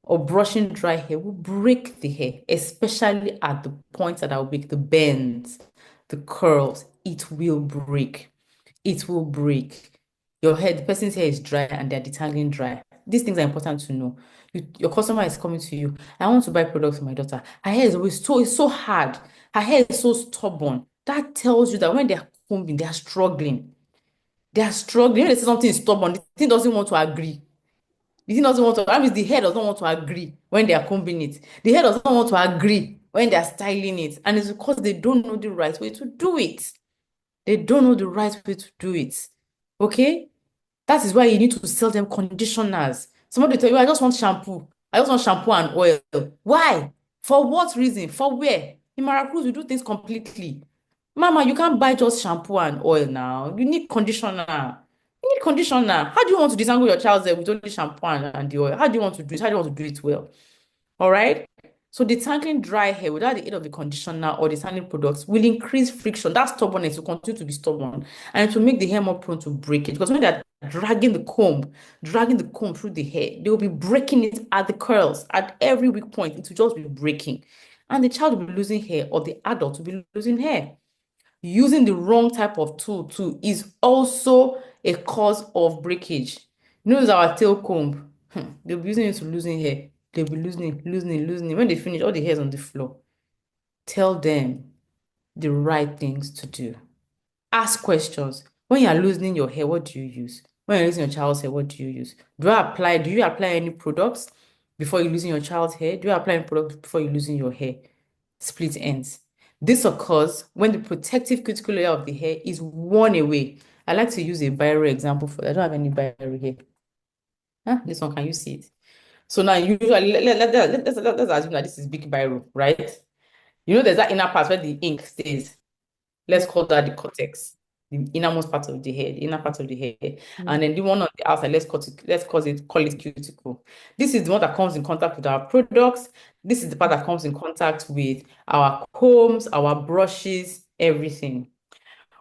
or brushing dry hair will break the hair, especially at the points that will break the bends, the curls. It will break. It will break. Your hair, the person's hair is dry and they're detangling dry. These things are important to know. Your customer is coming to you. I want to buy products for my daughter. Her hair is always it's so hard. Her hair is so stubborn. That tells you that when they're combing, they are struggling. They are struggling. When they say something is stubborn, the thing doesn't want to agree. The thing doesn't want to, that means the hair doesn't want to agree when they are combing it. The hair doesn't want to agree when they are styling it. And it's because they don't know the right way to do it. They don't know the right way to do it. Okay? That is why you need to sell them conditioners. Somebody will tell you, I just want shampoo. I just want shampoo and oil. Why? For what reason? For where? In Maracruz, we do things completely. Mama, you can't buy just shampoo and oil now. You need conditioner. You need conditioner. How do you want to disangle your child's hair with only shampoo and the oil? How do you want to do it? How do you want to do it well? All right. So detangling dry hair without the aid of the conditioner or detangling products will increase friction. That stubbornness will continue to be stubborn and it will make the hair more prone to breakage. Because when they're dragging the comb through the hair, they will be breaking it at the curls. At every weak point, it will just be breaking. And the child will be losing hair or the adult will be losing hair. Using the wrong type of tool too is also a cause of breakage. You know, our tail comb. They'll be using it to losing hair. They'll be losing it. When they finish, all the hairs on the floor. Tell them the right things to do. Ask questions. When you are losing your hair, what do you use? When you're losing your child's hair, what do you use? Do you apply any products before you're losing your child's hair? Do you apply any products before you're losing your hair? Split ends. This occurs when the protective cuticle layer of the hair is worn away. I like to use a biro example for that. I don't have any biro here. Huh? This one, can you see it? So now usually let's assume that this is big biro, right? You know, there's that inner part where the ink stays. Let's Yeah. call that the cortex. the innermost part of the hair, the inner part of the hair. Mm. And then the one on the outside, call it cuticle. This is the one that comes in contact with our products. This is the part that comes in contact with our combs, our brushes, everything.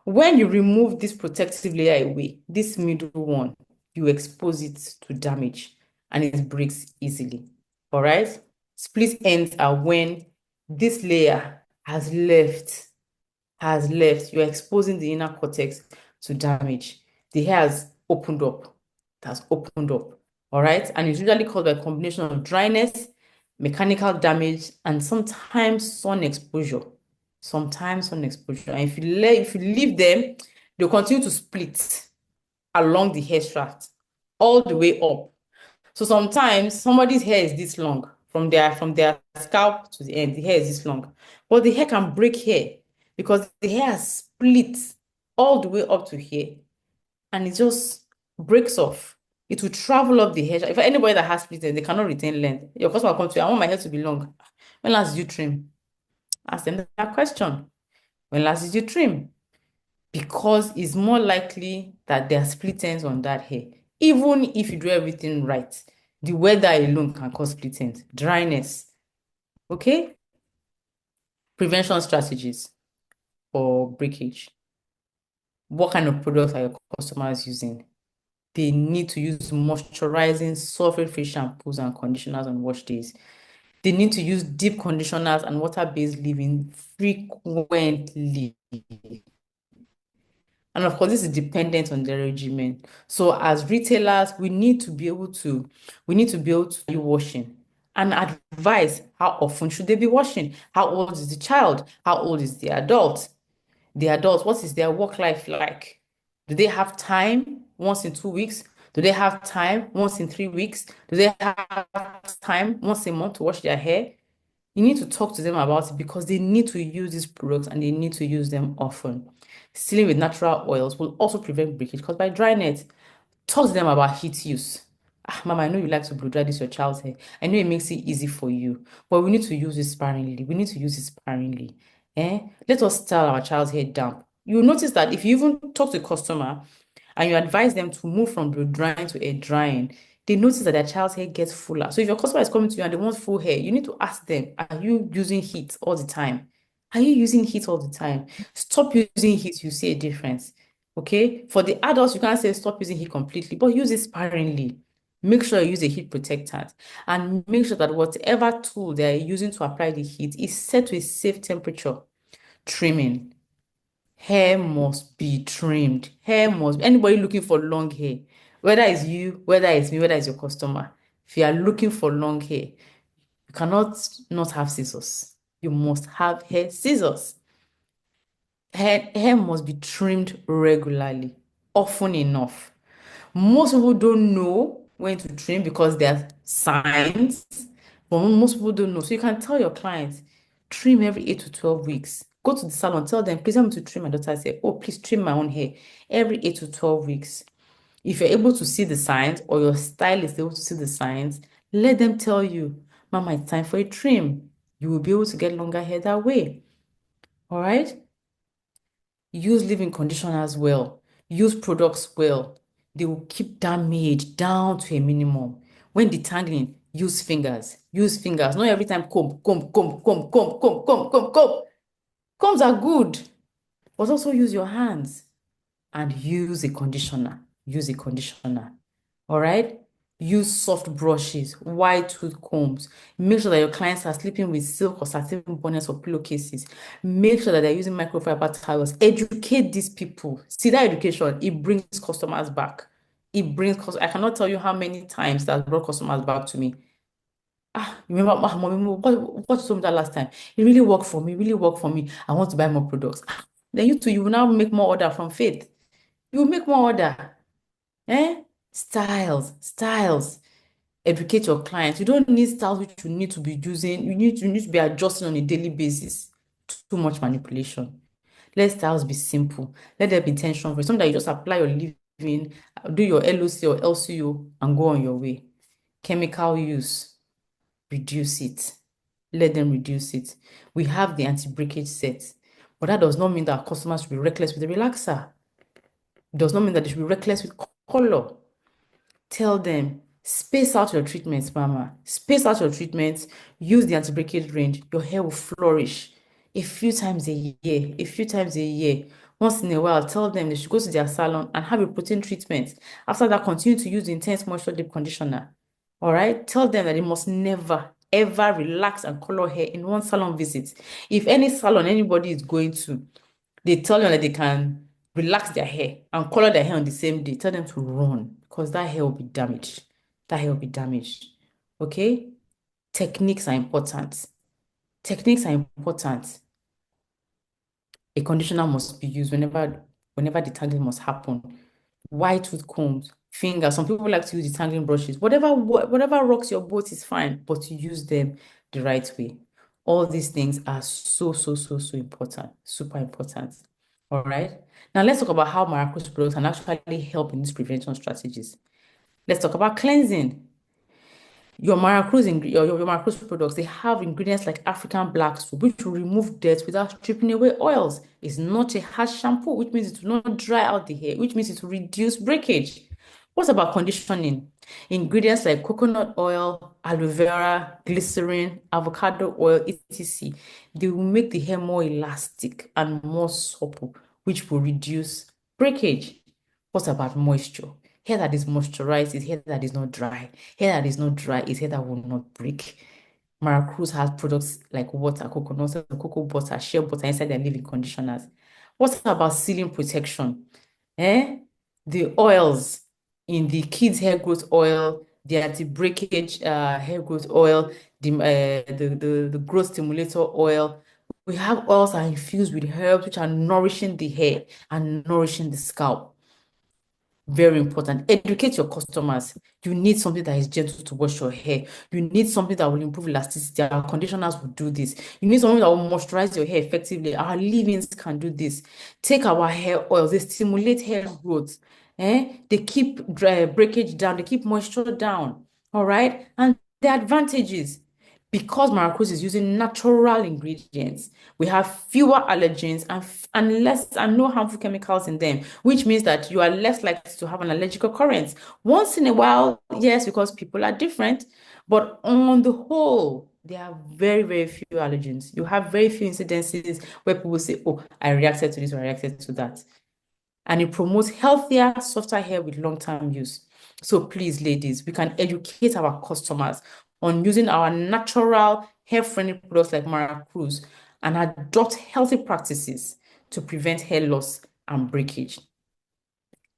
When you remove this protective layer away, this middle one, you expose it to damage and it breaks easily. All right? Split ends are when this layer has left, you're exposing the inner cortex to damage. The hair has opened up. It has opened up. All right. And it's usually caused by a combination of dryness, mechanical damage, and sometimes sun exposure. Sometimes sun exposure. And if you leave them, they'll continue to split along the hair shaft all the way up. So sometimes somebody's hair is this long from their scalp to the end. The hair is this long, but the hair can break hair because the hair has split all the way up to here, and it just breaks off. It will travel up the hair. If anybody that has split hair, they cannot retain length. Your customer will come to you, I want my hair to be long. When last did you trim? Ask them that question. When last did you trim? Because it's more likely that there are split ends on that hair. Even if you do everything right, the weather alone can cause split ends, dryness. Okay? Prevention strategies for breakage. What kind of products are your customers using? They need to use moisturizing, sulfate-free shampoos and conditioners on wash days. They need to use deep conditioners and water-based leave-in frequently. And of course, this is dependent on the regimen. So as retailers, we need to be able to do washing and advise how often should they be washing? How old is the child? How old is the adult? The adult, what is their work life like? Do they have time once in 2 weeks? Do they have time once in 3 weeks? Do they have time once a month to wash their hair? You need to talk to them about it because they need to use these products and they need to use them often. Sealing with natural oils will also prevent breakage because by drying it, talk to them about heat use. Ah, Mama, I know you like to blow dry this your child's hair. I know it makes it easy for you, but we need to use it sparingly. We need to use it sparingly. Let us style our child's hair damp. You'll notice that if you even talk to a customer and you advise them to move from blow drying to air drying, they notice that their child's hair gets fuller. So if your customer is coming to you and they want full hair, you need to ask them, are you using heat all the time? Are you using heat all the time? Stop using heat, you see a difference. Okay? For the adults, you can't say stop using heat completely, but use it sparingly. Make sure you use a heat protectant and make sure that whatever tool they're using to apply the heat is set to a safe temperature. Trimming. Hair must be trimmed. Anybody looking for long hair, whether it's you, whether it's me, whether it's your customer, if you are looking for long hair, you cannot not have scissors. You must have hair scissors. Hair must be trimmed regularly, often enough. Most people don't know when to trim because there are signs, but most people don't know. So you can tell your clients, trim every 8 to 12 weeks. Go to the salon, tell them, please help me to trim my daughter's hair. Oh, please trim my own hair every 8 to 12 weeks. If you're able to see the signs or your stylist is able to see the signs, let them tell you, Mama, it's time for a trim. You will be able to get longer hair that way. All right? Use leave-in conditioners well. Use products well. They will keep damage down to a minimum. When detangling, use fingers. Use fingers. Not every time comb, comb, comb, comb, comb, comb, comb, comb, comb. Combs are good, but also use your hands and use a conditioner. Use a conditioner. All right? Use soft brushes, wide tooth combs. Make sure that your clients are sleeping with silk or satin bonnets or pillowcases. Make sure that they're using microfiber towels. Educate these people. See that education, it brings customers back. I cannot tell you how many times that brought customers back to me. Remember, mommy, what you told me that last time? It really worked for me, really worked for me. I want to buy more products. Then you too, you will now make more order from Faith. You will make more order. Eh? Styles. Educate your clients. You don't need styles which you need to be using. You need to be adjusting on a daily basis. Too much manipulation. Let styles be simple. Let them be tension free. Something that you just apply your leave-in, do your LOC or LCO, and go on your way. Chemical use, reduce it. Let them reduce it. We have the anti-breakage set, but that does not mean that our customers should be reckless with the relaxer. Does not mean that they should be reckless with color. Tell them, space out your treatments, mama. Space out your treatments. Use the anti-breakage range. Your hair will flourish a few times a year, a few times a year. Once in a while, tell them they should go to their salon and have a protein treatment. After that, continue to use the intense moisture deep conditioner. All right? Tell them that they must never, ever relax and color hair in one salon visit. If any salon anybody is going to, they tell you that they can relax their hair and color their hair on the same day. Tell them to run because that hair will be damaged. That hair will be damaged. Okay? Techniques are important. Techniques are important. A conditioner must be used whenever detangling must happen. Wide tooth combs, fingers. Some people like to use detangling brushes. Whatever rocks your boat is fine, but you use them the right way. All these things are so, so, so, so important. Super important. All right. Now let's talk about how Maracruz products can actually help in these prevention strategies. Let's talk about cleansing. Your Maracruz products, they have ingredients like African black soap, which will remove dirt without stripping away oils. It's not a harsh shampoo, which means it will not dry out the hair, which means it will reduce breakage. What about conditioning? Ingredients like coconut oil, aloe vera, glycerin, avocado oil, etc. They will make the hair more elastic and more supple, which will reduce breakage. What about moisture? Hair that is moisturized is hair that is not dry. Hair that is not dry is hair that will not break. Maracruz has products like water, coconut, cocoa butter, shea butter inside their leave-in conditioners. What about sealing protection? Eh? The oils in the kids' hair growth oil, the anti-breakage hair growth oil, the growth stimulator oil. We have oils that are infused with herbs which are nourishing the hair and nourishing the scalp. Very important. Educate your customers. You need something that is gentle to wash your hair. You need something that will improve elasticity. Our conditioners will do this. You need something that will moisturize your hair effectively. Our leave-ins can do this. Take our hair oils. They stimulate hair growth. They keep breakage down. They keep moisture down. All right. And the advantages, because Maracruz is using natural ingredients, we have fewer allergens and less and no harmful chemicals in them, which means that you are less likely to have an allergic occurrence. Once in a while, yes, because people are different, but on the whole, there are very, very few allergens. You have very few incidences where people say, oh, I reacted to this or I reacted to that. And it promotes healthier, softer hair with long-term use. So please, ladies, we can educate our customers on using our natural hair-friendly products like Maracruz and adopt healthy practices to prevent hair loss and breakage.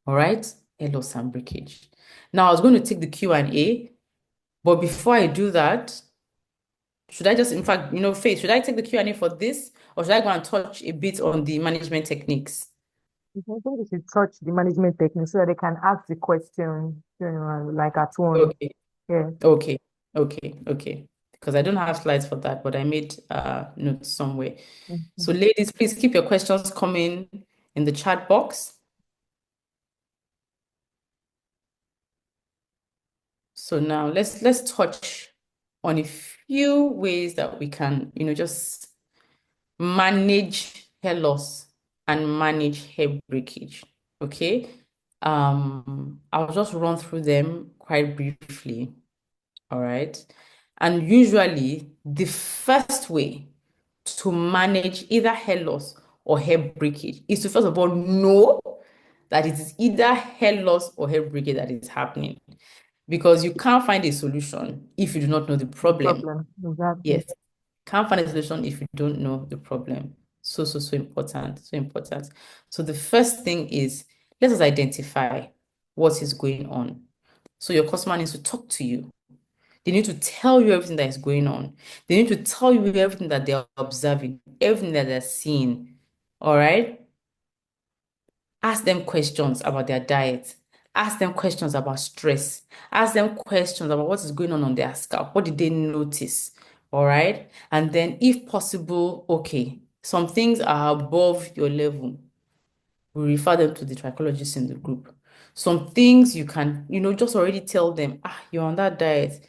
All right? Hair loss and breakage. Now, I was going to take the Q&A, but before I do that, should I just, in fact, Faith, should I take the Q&A for this, or should I go and touch a bit on the management techniques? I think we should touch the management technique so that they can ask the question, like at once. Okay. Yeah. Okay, okay. Because I don't have slides for that, but I made notes somewhere. Mhm. So ladies, please keep your questions coming in the chat box. So now let's touch on a few ways that we can, just manage hair loss and manage hair breakage. Okay. I'll just run through them quite briefly. All right. And usually the first way to manage either hair loss or hair breakage is to first of all know that it is either hair loss or hair breakage that is happening. Because you can't find a solution if you do not know the The problem. problem. Exactly. Yes, can't find a solution if you don't know the problem. So, so, so important. So important. So the first thing is let us identify what is going on. So your customer needs to talk to you. They need to tell you everything that is going on. They need to tell you everything that they're observing, everything that they're seeing. All right? Ask them questions about their diet. Ask them questions about stress. Ask them questions about what is going on their scalp. What did they notice? All right? And then, if possible, okay, some things are above your level. We refer them to the trichologists in the group. Some things you can, just already tell them, you're on that diet.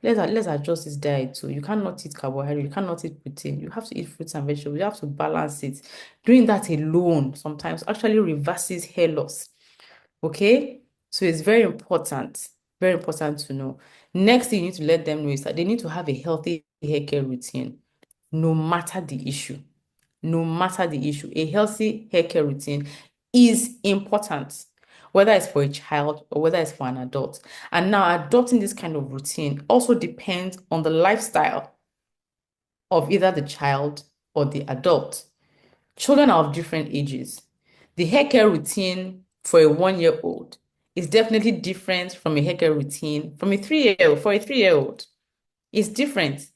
let's adjust this diet too. You cannot eat carbohydrate, you cannot eat protein, you have to eat fruits and vegetables, you have to balance it. Doing that alone sometimes actually reverses hair loss. Okay? So it's very important to know. Next thing you need to let them know is that they need to have a healthy hair care routine, no matter the issue. No matter the issue, a healthy hair care routine is important, whether it's for a child or whether it's for an adult. And now, adopting this kind of routine also depends on the lifestyle of either the child or the adult. Children are of different ages. The hair care routine for a 1 year old is definitely different from a hair care routine from a 3 year old. For a 3 year old, it's different.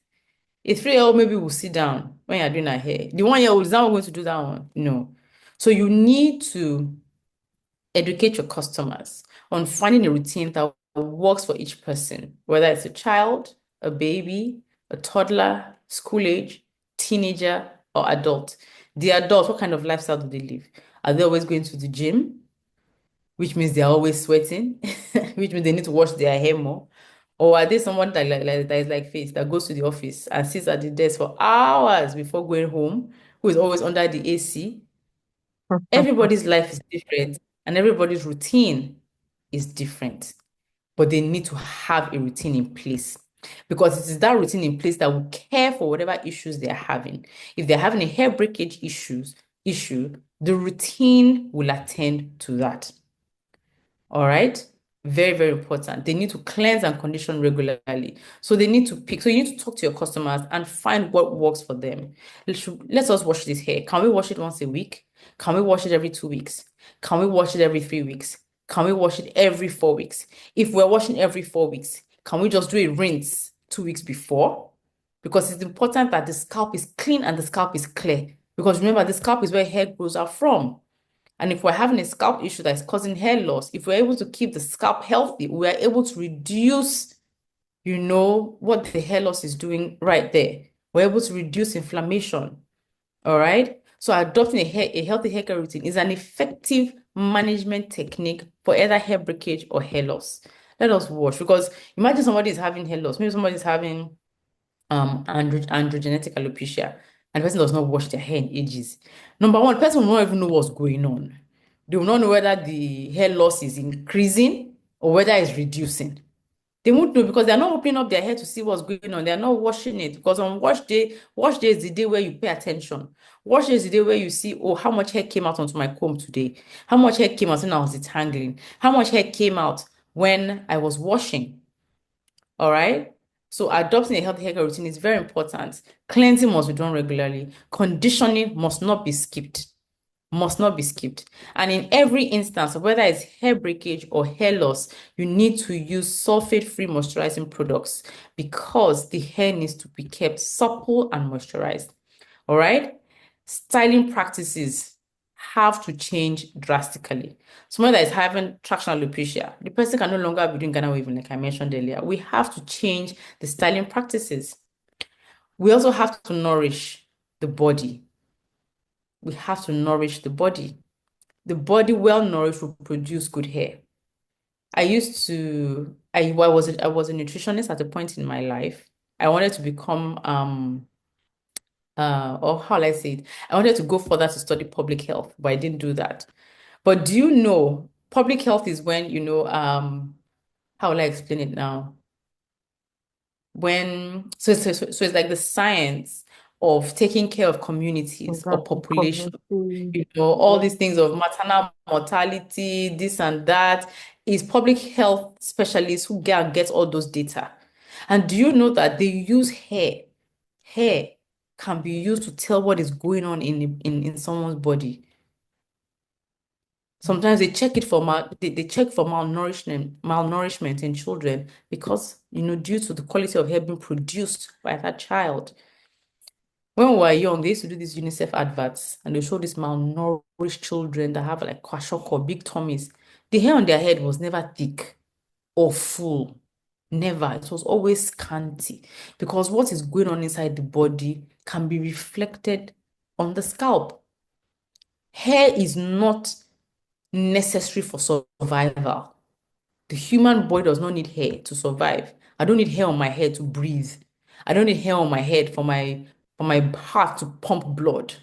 A 3 year old maybe will sit down when you're doing her hair. The 1 year old is not going to do that one. No. So you need to educate your customers on finding a routine that works for each person, whether it's a child, a baby, a toddler, school age, teenager, or adult. The adult, what kind of lifestyle do they live? Are they always going to the gym, which means they're always sweating, which means they need to wash their hair more? Or are they someone that is like Faith that goes to the office and sits at the desk for hours before going home, who is always under the AC? Everybody's life is different and everybody's routine is different, but they need to have a routine in place because it is that routine in place that will care for whatever issues they're having. If they're having a hair breakage issue, the routine will attend to that. All right. Very, very important. They need to cleanse and condition regularly. So they need to pick. So you need to talk to your customers and find what works for them. Let us wash this hair. Can we wash it once a week? Can we wash it every 2 weeks? Can we wash it every 3 weeks? Can we wash it every 4 weeks? If we're washing every 4 weeks, can we just do a rinse 2 weeks before? Because it's important that the scalp is clean and the scalp is clear. Because remember, the scalp is where hair grows out from. And if we're having a scalp issue that's causing hair loss, if we're able to keep the scalp healthy, we are able to reduce, what the hair loss is doing right there. We're able to reduce inflammation. All right. So adopting a healthy hair care routine is an effective management technique for either hair breakage or hair loss. Let us watch because imagine somebody is having hair loss. Maybe somebody is having androgenetic alopecia, and the person does not wash their hair in ages. Number one, the person will not even know what's going on. They will not know whether the hair loss is increasing or whether it's reducing. They won't know because they're not opening up their hair to see what's going on. They're not washing it because on wash day is the day where you pay attention. Wash day is the day where you see, oh, how much hair came out onto my comb today? How much hair came out when I was detangling? How much hair came out when I was washing? All right. So adopting a healthy hair care routine is very important. Cleansing must be done regularly. Conditioning must not be skipped. Must not be skipped. And in every instance, whether it's hair breakage or hair loss, you need to use sulfate-free moisturizing products because the hair needs to be kept supple and moisturized. All right. Styling practices have to change drastically. Someone that is having traction alopecia, the person can no longer be doing Ghana weaving, like I mentioned earlier. We have to change the styling practices. We also have to nourish the body. We have to nourish the body. The body well nourished will produce good hair. I was a nutritionist at a point in my life. I wanted to become or how will I say it? I wanted to go further to study public health, but I didn't do that. But do you know public health is when, how will I explain it now? So it's like the science of taking care of communities or Exactly. population. Community. All Yeah. these things of maternal mortality, this and that, is public health specialists who get all those data. And do you know that they use hair? Hair can be used to tell what is going on in someone's body. Sometimes they check for malnourishment in children because due to the quality of hair being produced by that child. When we were young, they used to do these UNICEF adverts and they show these malnourished children that have like kwashiorkor, big tummies. The hair on their head was never thick or full. Never. It was always scanty because what is going on inside the body can be reflected on the scalp. Hair is not necessary for survival. The human body does not need hair to survive. I don't need hair on my head to breathe. I don't need hair on my head for my heart to pump blood.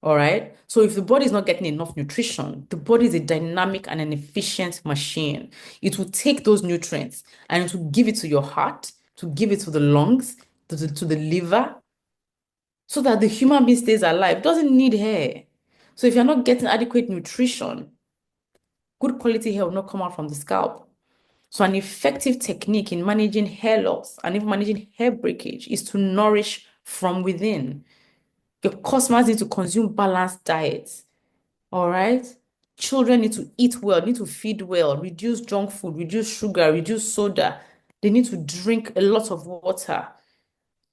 All right. So if the body is not getting enough nutrition, the body is a dynamic and an efficient machine. It will take those nutrients and it will give it to your heart, to give it to the lungs, to the liver, so that the human being stays alive. It doesn't need hair. So if you're not getting adequate nutrition, good quality hair will not come out from the scalp. So an effective technique in managing hair loss and even managing hair breakage is to nourish from within. Your customers need to consume balanced diets. All right. Children need to eat well, need to feed well, reduce junk food, reduce sugar, reduce soda. They need to drink a lot of water.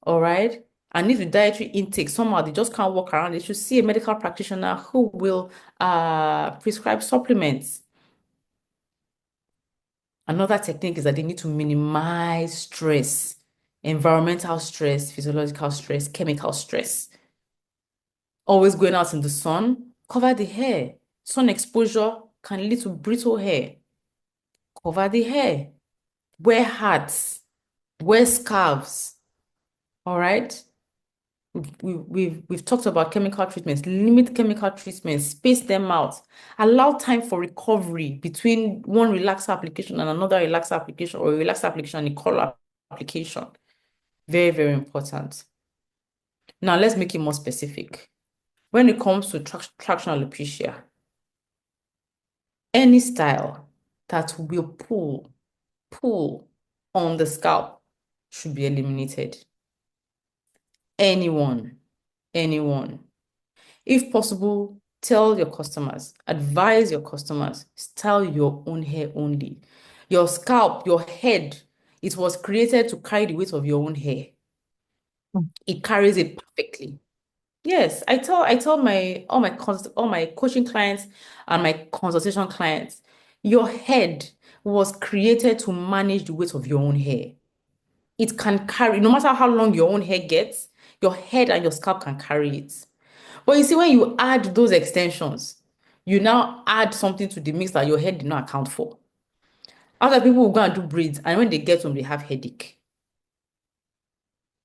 All right. And if the dietary intake, somehow they just can't walk around, they should see a medical practitioner who will prescribe supplements. Another technique is that they need to minimize stress, environmental stress, physiological stress, chemical stress. Always going out in the sun, cover the hair. Sun exposure can lead to brittle hair. Cover the hair. Wear hats. Wear scarves. All right. We've talked about chemical treatments. Limit chemical treatments. Space them out. Allow time for recovery between one relaxer application and another relaxer application, or a relaxer application and a color application. Very, very important. Now let's make it more specific. When it comes to traction alopecia, any style that will pull on the scalp should be eliminated. Anyone, anyone. If possible, tell your customers, advise your customers, style your own hair only. Your scalp, your head, it was created to carry the weight of your own hair. It carries it perfectly. Yes, I tell my all my coaching clients and my consultation clients, your head was created to manage the weight of your own hair. It can carry, no matter how long your own hair gets, your head and your scalp can carry it. But you see, when you add those extensions, you now add something to the mix that your head did not account for. Other people will go and do braids, and when they get home, they have headache.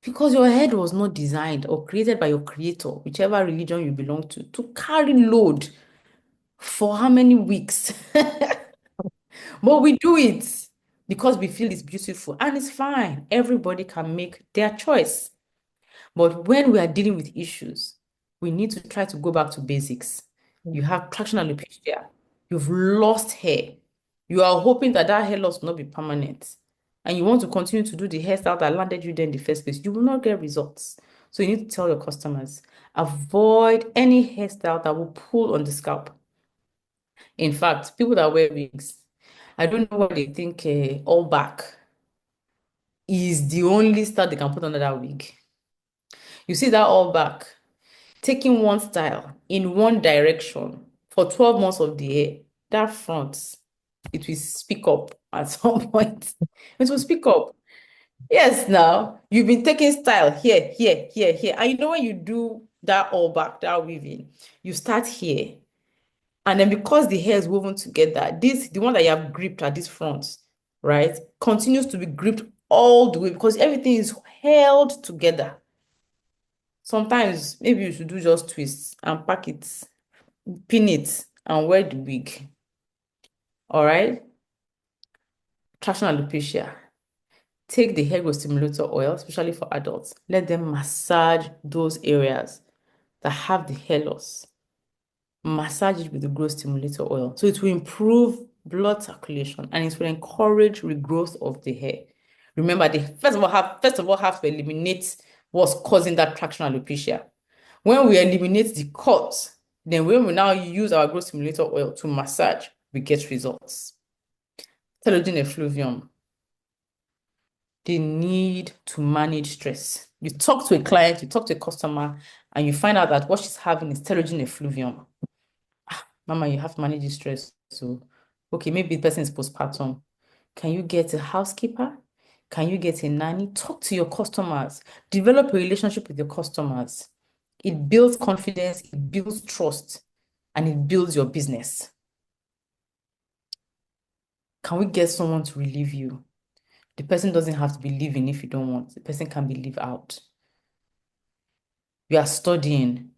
Because your head was not designed or created by your creator, whichever religion you belong to carry load for how many weeks? But we do it because we feel it's beautiful and it's fine. Everybody can make their choice. But when we are dealing with issues, we need to try to go back to basics. You have traction alopecia, you've lost hair. You are hoping that that hair loss will not be permanent. And you want to continue to do the hairstyle that landed you there in the first place. You will not get results. So you need to tell your customers, avoid any hairstyle that will pull on the scalp. In fact, people that wear wigs, I don't know why they think all back is the only style they can put under that wig. You see that all back, taking one style in one direction for 12 months of the year, that front, it will speak up at some point. It will speak up. Yes, now you've been taking style here, here, here, here. And you know when you do that all back, that weaving, you start here. And then because the hair is woven together, the one that you have gripped at this front, right, continues to be gripped all the way because everything is held together. Sometimes maybe you should do just twists and pack it, pin it, and wear the wig. All right. Traction alopecia. Take the hair growth stimulator oil, especially for adults. Let them massage those areas that have the hair loss. Massage it with the growth stimulator oil. So it will improve blood circulation and it will encourage regrowth of the hair. Remember, they first of all have to eliminate what's causing that traction alopecia. When we eliminate the cause, then when we now use our growth stimulator oil to massage, we get results. Telogen effluvium. They need to manage stress. You talk to a client, you talk to a customer, and you find out that what she's having is telogen effluvium. Mama, you have to manage the stress. So, okay, maybe the person is postpartum. Can you get a housekeeper? Can you get a nanny? Talk to your customers. Develop a relationship with your customers. It builds confidence, it builds trust, and it builds your business. Can we get someone to relieve you? The person doesn't have to be living if you don't want. The person can be live out. You are studying.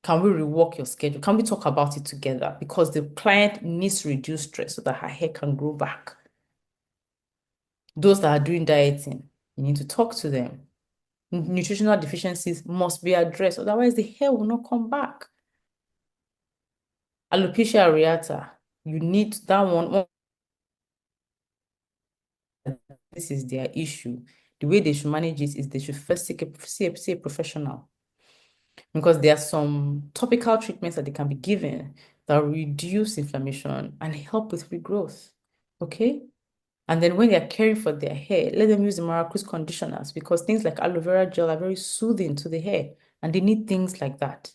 Can we rework your schedule? Can we talk about it together? Because the client needs to reduce stress so that her hair can grow back. Those that are doing dieting, you need to talk to them. Nutritional deficiencies must be addressed, otherwise the hair will not come back. Alopecia areata, you need that one. This is their issue. The way they should manage it is they should first see a professional, because there are some topical treatments that they can be given that reduce inflammation and help with regrowth. Okay? And then when they're caring for their hair, let them use the Maracruz conditioners, because things like aloe vera gel are very soothing to the hair and they need things like that.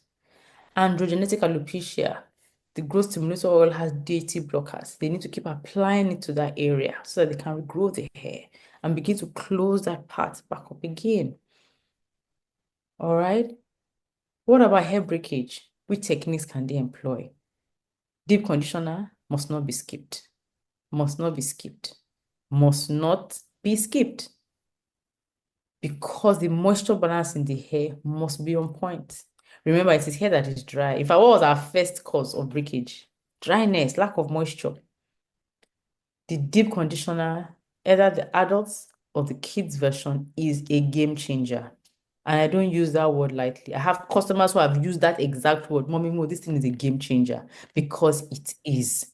Androgenetic alopecia, the growth stimulator oil has DHT blockers. They need to keep applying it to that area so that they can regrow the hair and begin to close that part back up again. All right. What about hair breakage? Which techniques can they employ? Deep conditioner must not be skipped. Must not be skipped. Must not be skipped. Because the moisture balance in the hair must be on point. Remember, it is hair that is dry. In fact, what was our first cause of breakage? Dryness, lack of moisture. The deep conditioner, either the adults or the kids version, is a game changer. And I don't use that word lightly. I have customers who have used that exact word. Mommy Mo, this thing is a game changer, because it is.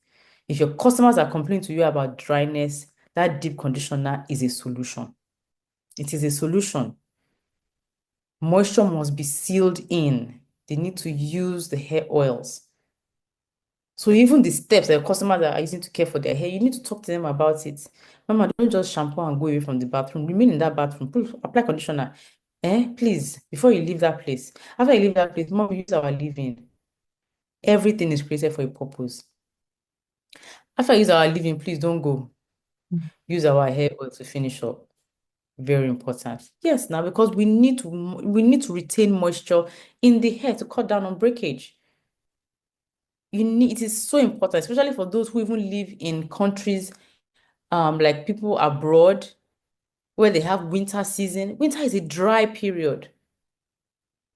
If your customers are complaining to you about dryness, that deep conditioner is a solution. It is a solution. Moisture must be sealed in. They need to use the hair oils. So even the steps that customers are using to care for their hair, you need to talk to them about it. Mama, don't just shampoo and go away from the bathroom. Remain in that bathroom. Apply conditioner. Please, before you leave that place. After you leave that place, mom, use our leave-in. Everything is created for a purpose. After you use our leave-in, please don't go. Use our hair oil to finish up. Very important. Yes, now because we need to retain moisture in the hair to cut down on breakage. It is so important, especially for those who even live in countries like people abroad where they have winter season. Winter is a dry period.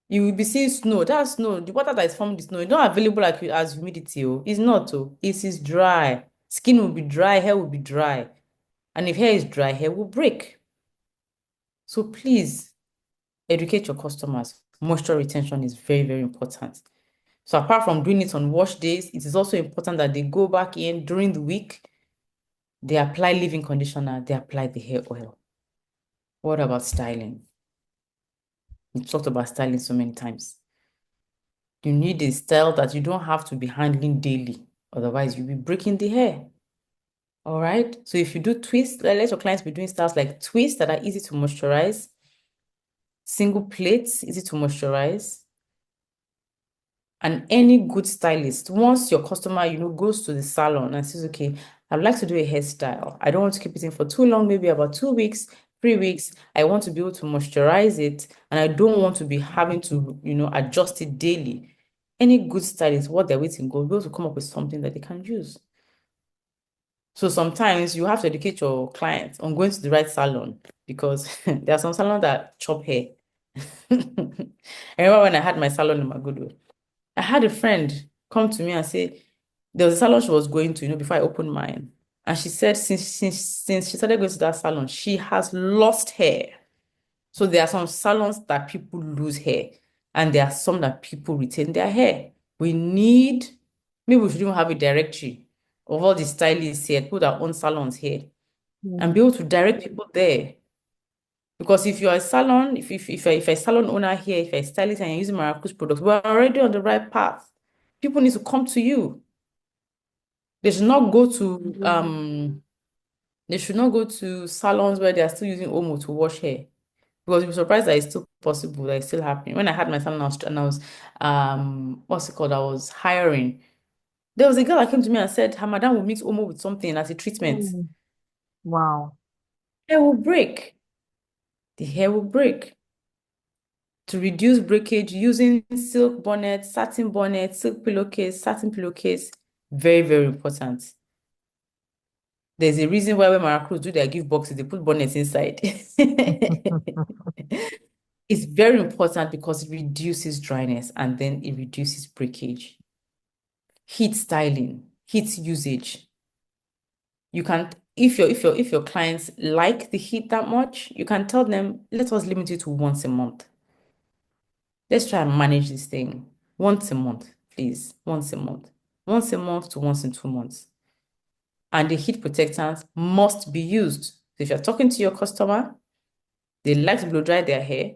You will be seeing snow. That snow, the water that is from the snow, is not available like as humidity. Oh. It's not. Oh. It is dry. Skin will be dry, hair will be dry. And if hair is dry, hair will break. So please educate your customers. Moisture retention is very, very important. So apart from doing it on wash days, it is also important that they go back in during the week, they apply leave-in conditioner, they apply the hair oil. What about styling? We talked about styling so many times. You need a style that you don't have to be handling daily. Otherwise, you'll be breaking the hair. All right. So if you do twists, let your clients be doing styles like twists that are easy to moisturize, single plaits, easy to moisturize. And any good stylist, once your customer, goes to the salon and says, okay, I'd like to do a hairstyle. I don't want to keep it in for too long, maybe about 2 weeks, 3 weeks. I want to be able to moisturize it, and I don't want to be having to, adjust it daily. Any good stylist, what they're waiting will be able to come up with something that they can use. So sometimes you have to educate your clients on going to the right salon, because there are some salons that chop hair. I remember when I had my salon in Magudu, I had a friend come to me and say there was a salon she was going to, before I opened mine. And she said since she started going to that salon, she has lost hair. So there are some salons that people lose hair, and there are some that people retain their hair. Maybe we should even have a directory of all the stylists here, people that own salons here, and Mm. be able to direct people there. Because if you're a salon, if a salon owner here, if you're a stylist and you're using Maracus products, we're already on the right path. People need to come to you. They should not go to Mm. salons where they are still using Omo to wash hair. Because you'll be surprised that it's still possible, that it's still happening. When I had my salon, what's it called? I was hiring. There was a girl that came to me and said, her madam will mix Omo with something as a treatment. Mm. Wow. Hair will break. The hair will break. To reduce breakage, using silk bonnet, silk pillowcase, satin pillowcase, very, very important. There's a reason why when Maracruz do their gift boxes, they put bonnets inside. It's very important because it reduces dryness and then it reduces breakage. Heat styling, heat usage. You can, if your clients like the heat that much, you can tell them, let us limit it to once a month. Let's try and manage this thing once a month, please. Once a month. Once a month to once in 2 months. And the heat protectants must be used. So if you're talking to your customer, they like to blow dry their hair,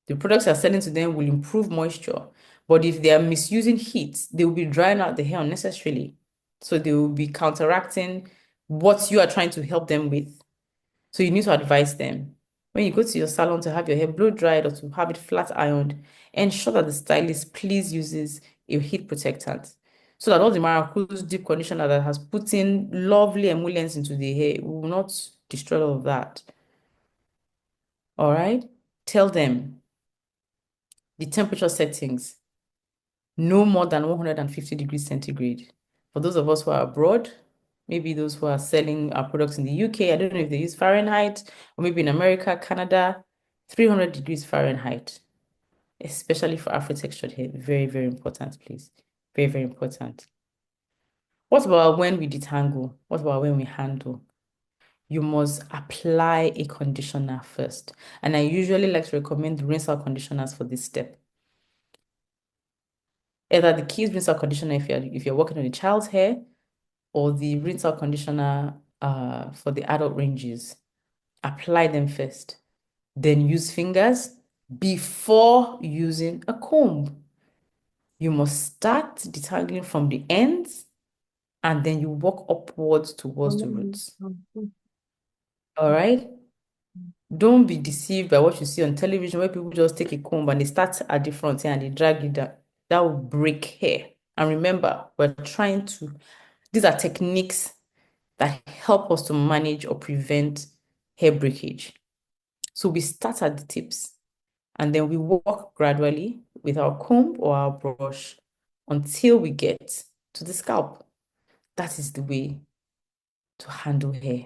the products you're selling to them will improve moisture. But if they are misusing heat, they will be drying out the hair unnecessarily. So they will be counteracting what you are trying to help them with. So you need to advise them. When you go to your salon to have your hair blow dried or to have it flat ironed, ensure that the stylist please uses a heat protectant so that all the Maracruz deep conditioner that has put in lovely emollients into the hair will not destroy all of that. All right? Tell them the temperature settings, no more than 150 degrees centigrade. For those of us who are abroad, maybe those who are selling our products in the UK, I don't know if they use Fahrenheit, or maybe in America, Canada, 300 degrees Fahrenheit, especially for Afro-textured hair. Very, very important, please. Very, very important. What about when we detangle? What about when we handle? You must apply a conditioner first. And I usually like to recommend rinse out conditioners for this step. Either the Keys rinse out conditioner if you're working on a child's hair, or the rinse out conditioner for the adult ranges. Apply them first, then use fingers before using a comb. You must start detangling from the ends and then you walk upwards towards the roots. All right? Don't be deceived by what you see on television where people just take a comb and they start at the front here and they drag it down. That will break hair. And remember, these are techniques that help us to manage or prevent hair breakage. So we start at the tips and then we walk gradually with our comb or our brush until we get to the scalp. That is the way to handle hair.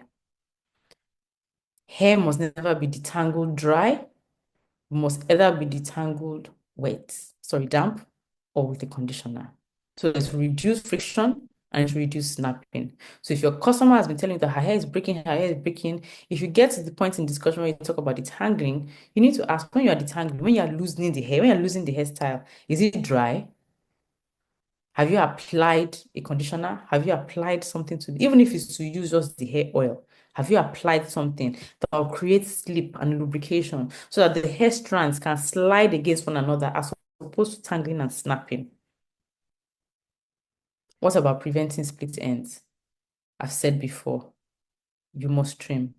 Hair must never be detangled dry, must either be detangled damp, or with a conditioner. So it's reduce friction and it's reduce snapping. So if your customer has been telling you that her hair is breaking, if you get to the point in discussion where you talk about detangling, you need to ask when you are detangling, when you are loosening the hair, when you're losing the hairstyle, is it dry? Have you applied a conditioner? Have you applied something even if it's to use just the hair oil? Have you applied something that will create slip and lubrication so that the hair strands can slide against one another as opposed to tangling and snapping? What about preventing split ends? I've said before, you must trim.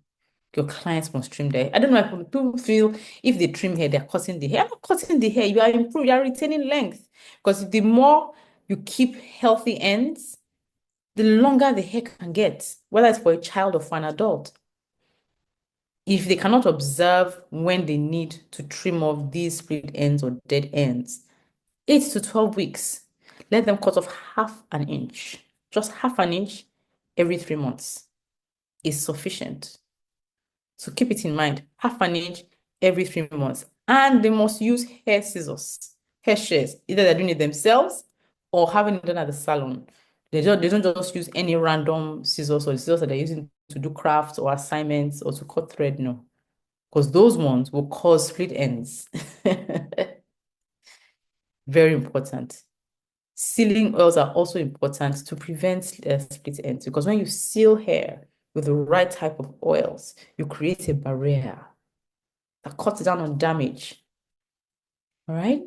Your clients must trim their hair. I don't know why people feel if they trim hair, they're cutting the hair. I'm not cutting the hair. You are improving, you are retaining length. Because the more you keep healthy ends, the longer the hair can get, whether it's for a child or for an adult. If they cannot observe when they need to trim off these split ends or dead ends, 8 to 12 weeks, let them cut off half an inch, just half an inch every 3 months is sufficient. So keep it in mind, half an inch every 3 months. And they must use hair scissors, hair shears. Either they're doing it themselves or having it done at the salon. They don't just use any random scissors or scissors that they're using to do crafts or assignments or to cut thread, no. Because those ones will cause split ends. Very important. Sealing oils are also important to prevent split ends because when you seal hair with the right type of oils, you create a barrier that cuts down on damage. All right?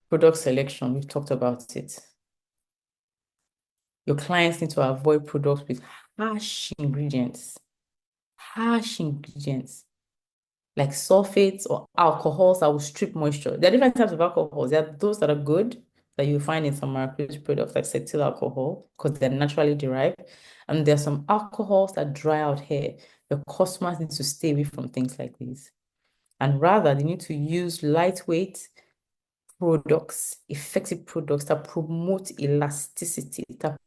Product selection, we've talked about it. Your clients need to avoid products with harsh ingredients. Harsh ingredients like sulfates or alcohols that will strip moisture. There are different types of alcohols. There are those that are good that you find in some Maracruz products like cetyl alcohol because they're naturally derived. And there are some alcohols that dry out hair. The customers need to stay away from things like these. And rather, they need to use lightweight products, effective products that promote elasticity, that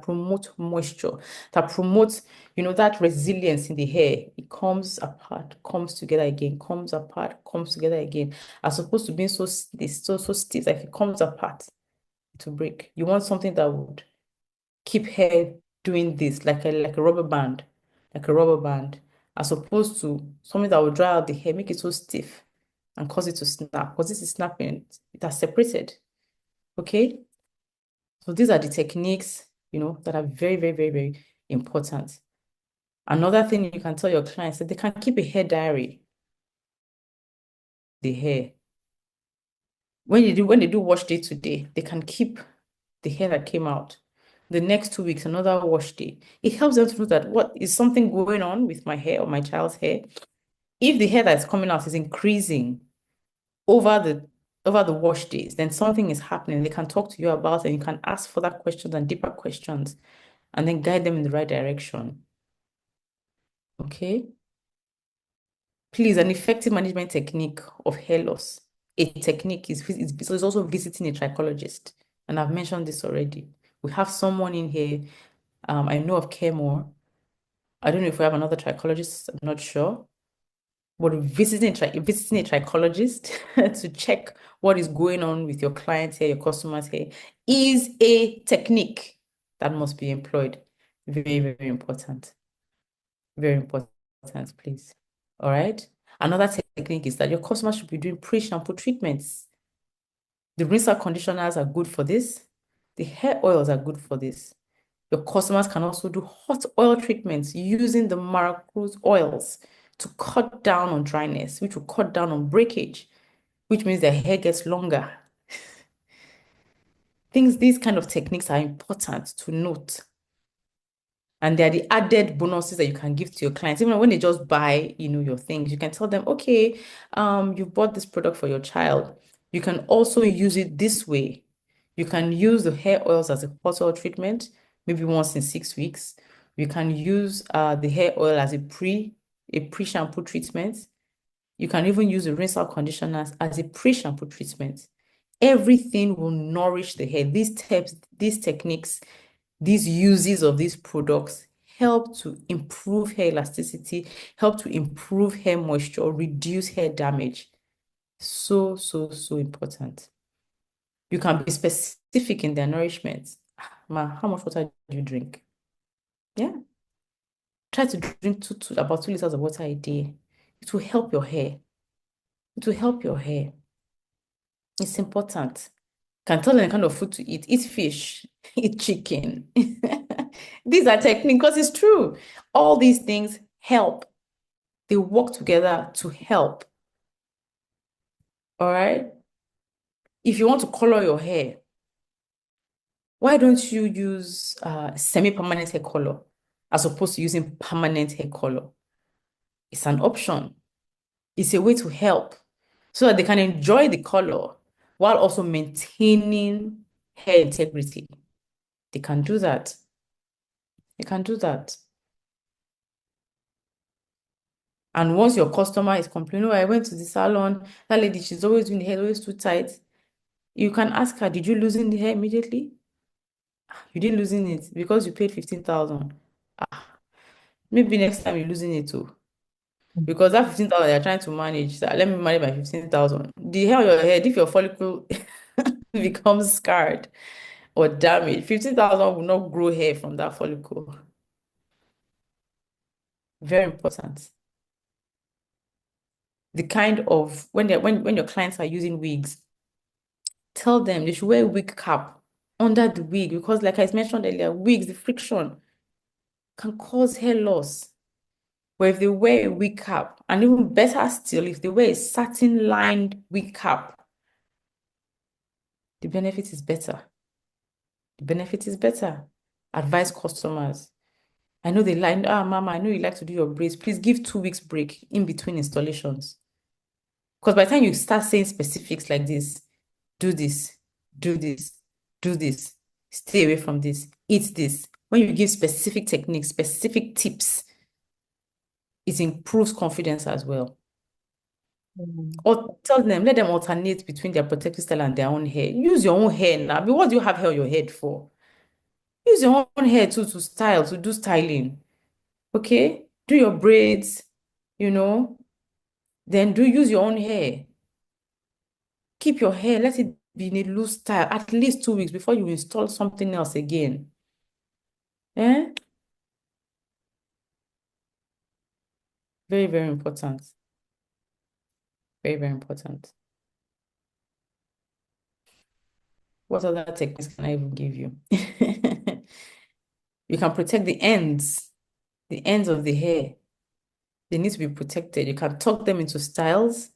promote moisture, that promotes, that resilience in the hair. It comes apart, comes together again, comes apart, comes together again. As opposed to being so stiff, like it comes apart to break. You want something that would keep hair doing this, like a rubber band, like a rubber band, as opposed to something that will dry out the hair, make it so stiff and cause it to snap. Because this is snapping, it has separated. Okay. So these are the techniques, that are very, very, very, very important. Another thing you can tell your clients that they can keep a hair diary, the hair. When they do wash day today, they can keep the hair that came out. The next 2 weeks, another wash day. It helps them to know that what is something going on with my hair or my child's hair. If the hair that's coming out is increasing over the wash days, then something is happening. They can talk to you about it, and you can ask further questions and deeper questions, and then guide them in the right direction. Okay? Please, an effective management technique of hair loss. A technique is also visiting a trichologist. And I've mentioned this already. We have someone in here, I know of Care More. I don't know if we have another trichologist, I'm not sure. But visiting a trichologist to check what is going on with your client's hair, your customer's hair, is a technique that must be employed. Very, very important. Very important, please. All right. Another technique is that your customer should be doing pre-shampoo treatments. The rinser conditioners are good for this. The hair oils are good for this. Your customers can also do hot oil treatments using the Maracruz oils to cut down on dryness, which will cut down on breakage, which means their hair gets longer. These kind of techniques are important to note. And they're the added bonuses that you can give to your clients. Even when they just buy, your things, you can tell them, okay, you bought this product for your child. You can also use it this way. You can use the hair oils as a hot oil treatment, maybe once in 6 weeks. You can use the hair oil as a pre-shampoo treatment. You can even use the rinse out conditioners as a pre-shampoo treatment. Everything will nourish the hair. These tips, these techniques, these uses of these products help to improve hair elasticity, help to improve hair moisture, reduce hair damage. So, so, so important. You can be specific in their nourishment. Ma, how much water do you drink? Yeah. Try to drink about 2 liters of water a day. It will help your hair. It will help your hair. It's important. Can tell them the kind of food to eat. Eat fish, eat chicken. These are techniques because it's true. All these things help. They work together to help. All right. If you want to color your hair, why don't you use semi-permanent hair color as opposed to using permanent hair color? It's an option. It's a way to help so that they can enjoy the color while also maintaining hair integrity. They can do that. They can do that. And once your customer is complaining, oh, I went to the salon, that lady, she's always doing the hair, always too tight. You can ask her, did you loosen the hair immediately? You didn't loosen it because you paid 15,000. Maybe next time you loosen it too. Because that 15,000 they're trying to manage, so let me manage my 15,000. The hair on your head, if your follicle becomes scarred or damaged, 15,000 will not grow hair from that follicle. Very important. The kind of when your clients are using wigs, tell them they should wear a wig cap under the wig because, like I mentioned earlier, wigs, the friction can cause hair loss. But if they wear a wig cap, and even better still, if they wear a satin lined wig cap, the benefit is better. The benefit is better. Advise customers. I know they like, mama, I know you like to do your braids. Please give 2 weeks break in between installations. Because by the time you start saying specifics like this, do this, do this, do this, stay away from this, eat this. When you give specific techniques, specific tips, it improves confidence as well. Mm. Or tell them, let them alternate between their protective style and their own hair. Use your own hair now. I mean, what do you have hair on your head for? Use your own hair too to style, to do styling. Okay? Do your braids, you know, then do use your own hair. Keep your hair, let it be in a loose style at least 2 weeks before you install something else again. Eh? Very, very important. Very, very important. What other techniques can I even give you? You can protect the ends of the hair. They need to be protected. You can tuck them into styles.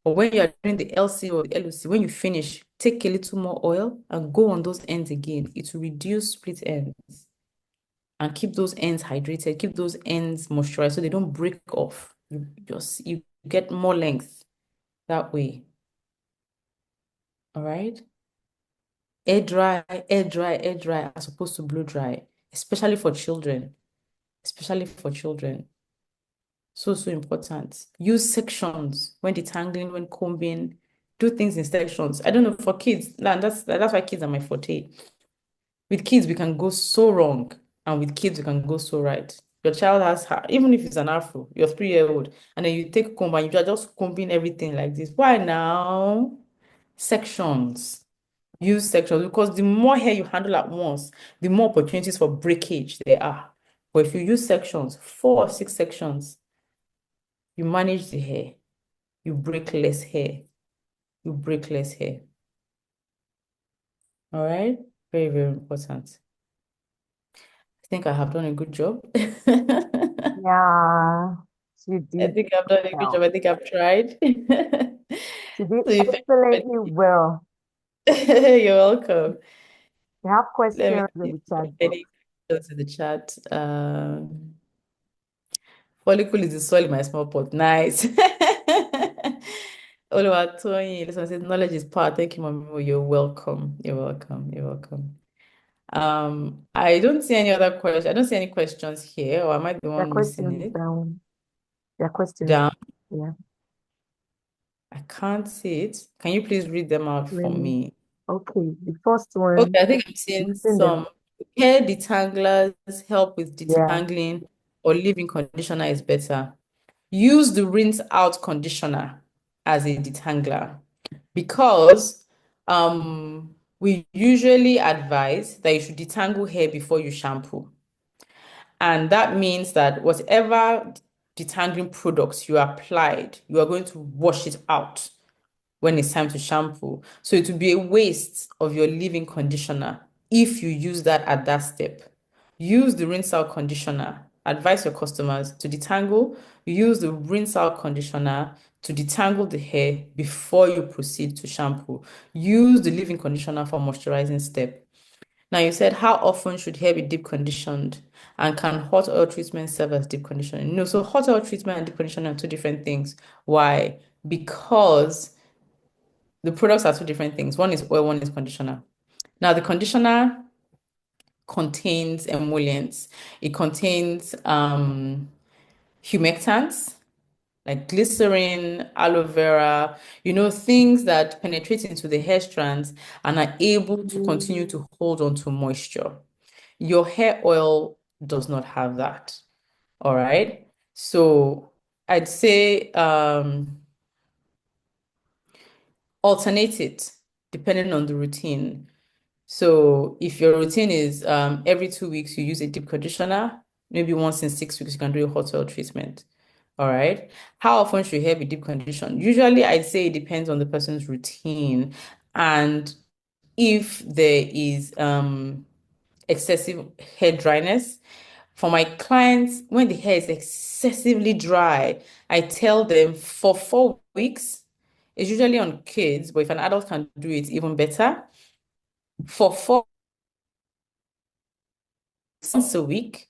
Or when you are doing the LC or the LOC, when you finish, take a little more oil and go on those ends again. It will reduce split ends and keep those ends hydrated, keep those ends moisturized so they don't break off. You get more length that way. All right. Air dry, air dry, air dry as opposed to blow dry, especially for children, especially for children. So, so important. Use sections when detangling, when combing, do things in sections. I don't know for kids, that's why kids are my forte. With kids, we can go so wrong, and with kids, we can go so right. Your child has, even if it's an afro, you're 3 year old, and then you take comb and you're just combing everything like this. Why now? Sections. Use sections because the more hair you handle at once, the more opportunities for breakage there are. But if you use sections, 4 or 6 sections, you manage the hair, you break less hair, you break less hair. All right? Very, very important. I think I have done a good job. Yeah, she I did think I've done a good job. well. I think I've tried. She did So if excellently well. you're welcome. You have Let me questions in see the if there's chat box. any questions in the chat. Follicle is the soil in my small pot. Nice. Oluwatoyin, listen, says knowledge is power. Thank you, Mommy. You're welcome. You're welcome. You're welcome. I don't see any other questions. I don't see any questions here, or am I the There are one missing questions it? down. There are questions. Down. Yeah. I can't see it. Can you please read them out Let for me. me? Okay. The first Okay, one, I think I'm seeing using them. some hair detanglers help with Yeah. detangling or leave-in conditioner is better. Use the rinse out conditioner as a detangler because we usually advise that you should detangle hair before you shampoo. And that means that whatever detangling products you applied, you are going to wash it out when it's time to shampoo. So it will be a waste of your leave-in conditioner if you use that at that step. Use the rinse out conditioner. Advise your customers to detangle. Use the rinse out conditioner to detangle the hair before you proceed to shampoo. Use the leave-in conditioner for moisturizing step. Now you said how often should hair be deep conditioned and can hot oil treatment serve as deep conditioning? No, so hot oil treatment and deep conditioning are two different things. Why? Because the products are two different things. One is oil, one is conditioner. Now, the conditioner contains emollients. It contains humectants like glycerin, aloe vera, things that penetrate into the hair strands and are able to continue to hold on to moisture. Your hair oil does not have that. All right. So I'd say alternate it depending on the routine. So if your routine is every 2 weeks you use a deep conditioner, maybe once in 6 weeks you can do a hot oil treatment. All right. How often should hair be deep conditioned? Usually I'd say it depends on the person's routine and if there is excessive hair dryness. For my clients, when the hair is excessively dry, I tell them for 4 weeks, it's usually on kids, but if an adult can do it, even better. For 4 once a week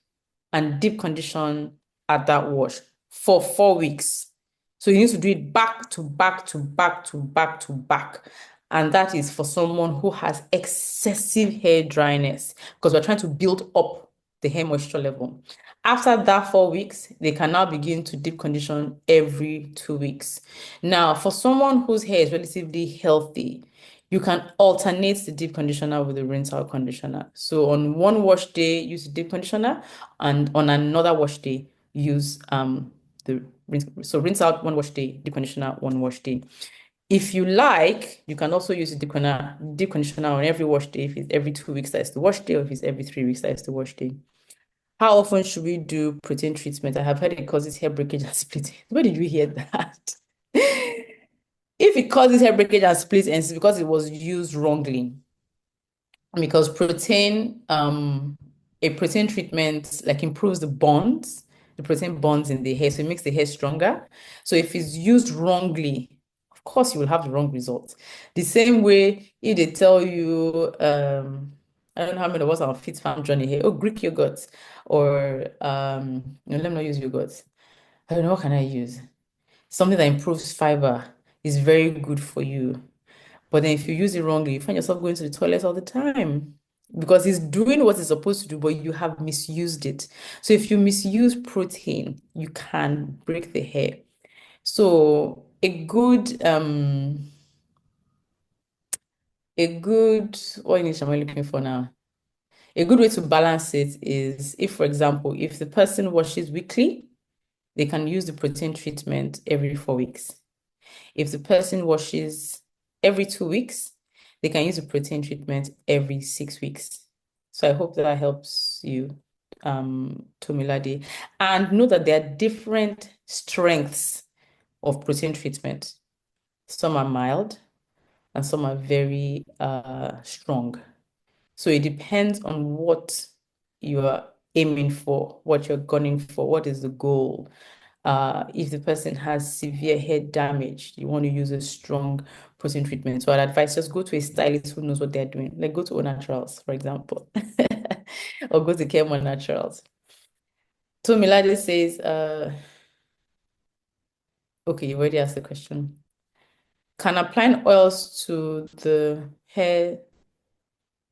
and deep condition at that wash for 4 weeks. So you need to do it back to back to back to back to back. And that is for someone who has excessive hair dryness because we're trying to build up the hair moisture level. After that 4 weeks, they can now begin to deep condition every 2 weeks. Now, for someone whose hair is relatively healthy, You can alternate the deep conditioner with the rinse out conditioner. So on one wash day, use the deep conditioner, and on another wash day, use the rinse. So rinse out one wash day, deep conditioner one wash day. If you like, you can also use the deep conditioner on every wash day. If it's every 2 weeks, that's the wash day, or if it's every 3 weeks, that's the wash day. How often should we do protein treatment? I have heard it causes hair breakage and splitting. Where did you hear that? If it causes hair breakage and split ends, it's because it was used wrongly. Because a protein treatment like improves the protein bonds in the hair, so it makes the hair stronger. So if it's used wrongly, of course you will have the wrong results. The same way if they tell you, I don't know how many of us are on Fit Farm journey here. Oh, Greek yogurt, or no, let me not use yogurt. I don't know, what can I use? Something that improves fiber is very good for you. But then if you use it wrongly, you find yourself going to the toilet all the time because it's doing what it's supposed to do, but you have misused it. So if you misuse protein, you can break the hair. So what English am I looking for now? A good way to balance it is if, for example, if the person washes weekly, they can use the protein treatment every 4 weeks. If the person washes every 2 weeks, they can use a protein treatment every 6 weeks. So I hope that helps you, Tomilade. And know that there are different strengths of protein treatment. Some are mild and some are very strong. So it depends on what you're aiming for, what you're gunning for, what is the goal. If the person has severe head damage, you want to use a strong protein treatment. So I'd advise just go to a stylist who knows what they're doing. Like go to All Naturals, for example, or go to Chemo Naturals. So Milady says, okay, you already asked the question. Can applying oils to the hair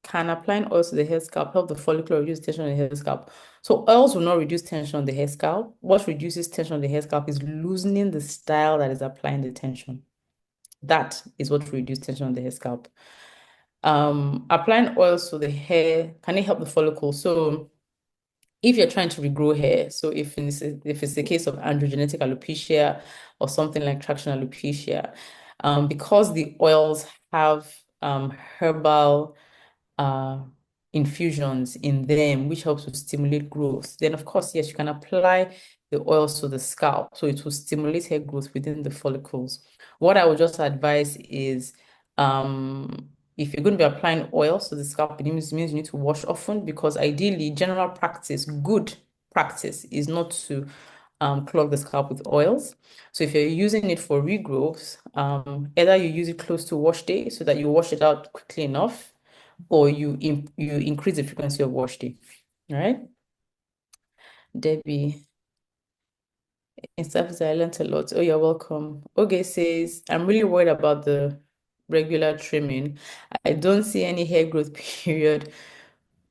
Can applying oils to the hair scalp help the follicle reduce tension on the hair scalp? So oils will not reduce tension on the hair scalp. What reduces tension on the hair scalp is loosening the style that is applying the tension. That is what reduces tension on the hair scalp. Applying oils to the hair, can it help the follicle? So if you're trying to regrow hair, so if it's the case of androgenetic alopecia or something like traction alopecia, because the oils have herbal uh, infusions in them, which helps to stimulate growth, then of course, yes, you can apply the oils to the scalp. So it will stimulate hair growth within the follicles. What I would just advise is if you're going to be applying oils to the scalp, it means you need to wash often because ideally, general practice, good practice is not to clog the scalp with oils. So if you're using it for regrowth, either you use it close to wash day so that you wash it out quickly enough, or you increase the frequency of wash day. All right. Debbie, in service, I learned a lot. Oh, you're welcome. Oge says, I'm really worried about the regular trimming. I don't see any hair growth period.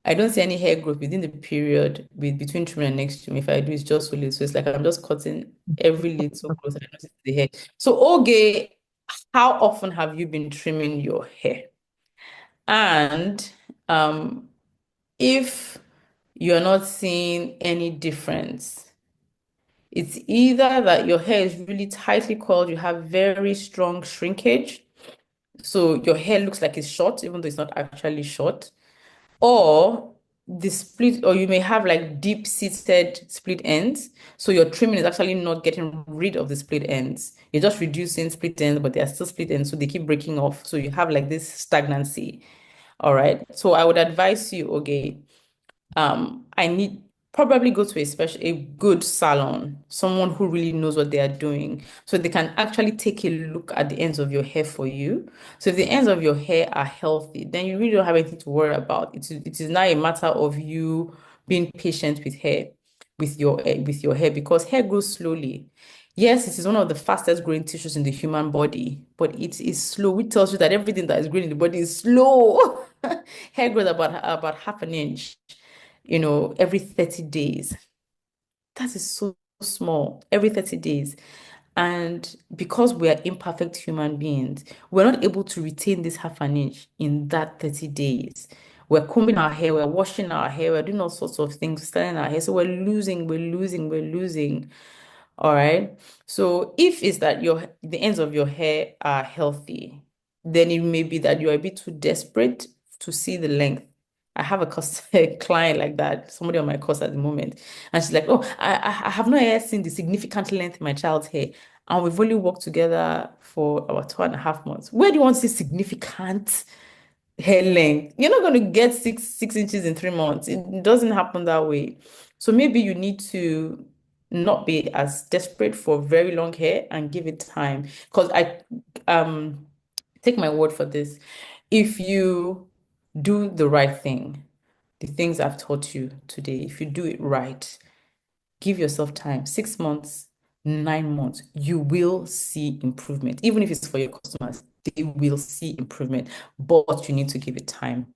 I don't see any hair growth within the period between trimming and next trim. If I do, it's just so little. So it's like I'm just cutting every little growth I notice in the hair. So, Oge, how often have you been trimming your hair? And um, if you're not seeing any difference, it's either that your hair is really tightly coiled, you have very strong shrinkage, so your hair looks like it's short, even though it's not actually short, or or you may have like deep seated split ends. So your trimming is actually not getting rid of the split ends. You're just reducing split ends, but they are still split ends, so they keep breaking off. So you have like this stagnancy. All right. So I would advise you, okay, I need probably go to a good salon, someone who really knows what they are doing, so they can actually take a look at the ends of your hair for you. So if the ends of your hair are healthy, then you really don't have anything to worry about. It is now a matter of you being patient with your hair because hair grows slowly. Yes, it is one of the fastest growing tissues in the human body, but it is slow, which tells you that everything that is growing in the body is slow. Hair grows about half an inch, every 30 days. That is so small, every 30 days. And because we are imperfect human beings, we're not able to retain this half an inch in that 30 days. We're combing our hair, we're washing our hair, we're doing all sorts of things, styling our hair. So we're losing. All right. So if it's that the ends of your hair are healthy, then it may be that you're a bit too desperate to see the length. I have a client like that, somebody on my course at the moment, and she's like, "Oh, I have not yet seen the significant length in my child's hair, and we've only worked together for about 2.5 months. Where do you want to see significant hair length? You're not going to get six inches in 3 months. It doesn't happen that way. So maybe you need to not be as desperate for very long hair and give it time. Because I take my word for this. If you do the right thing, the things I've taught you today, if you do it right, give yourself time, 6 months, 9 months, you will see improvement. Even if it's for your customers, they will see improvement, but you need to give it time.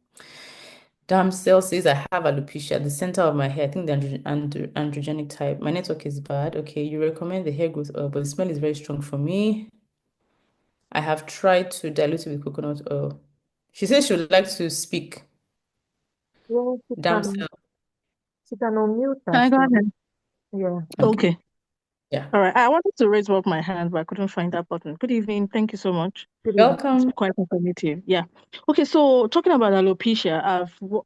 Damn cell says I have alopecia at the center of my hair. I think the androgenic type. My network is bad. Okay, you recommend the hair growth oil, but the smell is very strong for me. I have tried to dilute it with coconut oil. She says she would like to speak. Yeah, Damn cell. she can unmute Can I go herself. ahead? Yeah. Okay. Okay. Yeah. All right. I wanted to raise up my hand, but I couldn't find that button. Good evening. Thank you so much. Good evening. It's Welcome. quite informative. Yeah. Okay. So talking about alopecia,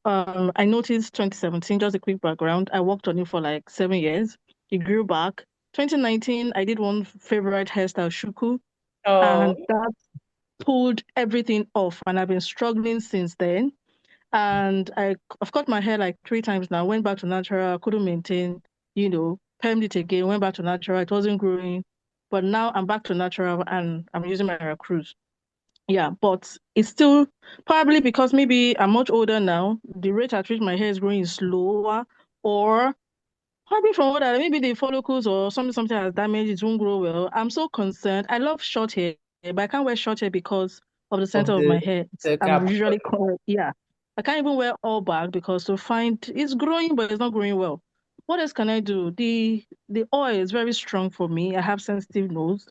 I noticed 2017. Just a quick background. I worked on it for like 7 years. It grew back. 2019, I did one favorite hairstyle, shuku, Oh, and that pulled everything off. And I've been struggling since then. And I've cut my hair like 3 times now, went back to natural, couldn't maintain, permed it again, went back to natural, it wasn't growing. But now I'm back to natural and I'm using my cruise. Yeah, but it's still probably because maybe I'm much older now, the rate at which my hair is growing is slower, or probably from what maybe the follicles or something has damaged, it won't grow well. I'm so concerned. I love short hair, but I can't wear short hair because of the center of of the my hair. the I'm gap. usually covered. Yeah. I can't even wear all back because to find it's growing, but it's not growing well. What else can I do? The oil is very strong for me. I have sensitive nose.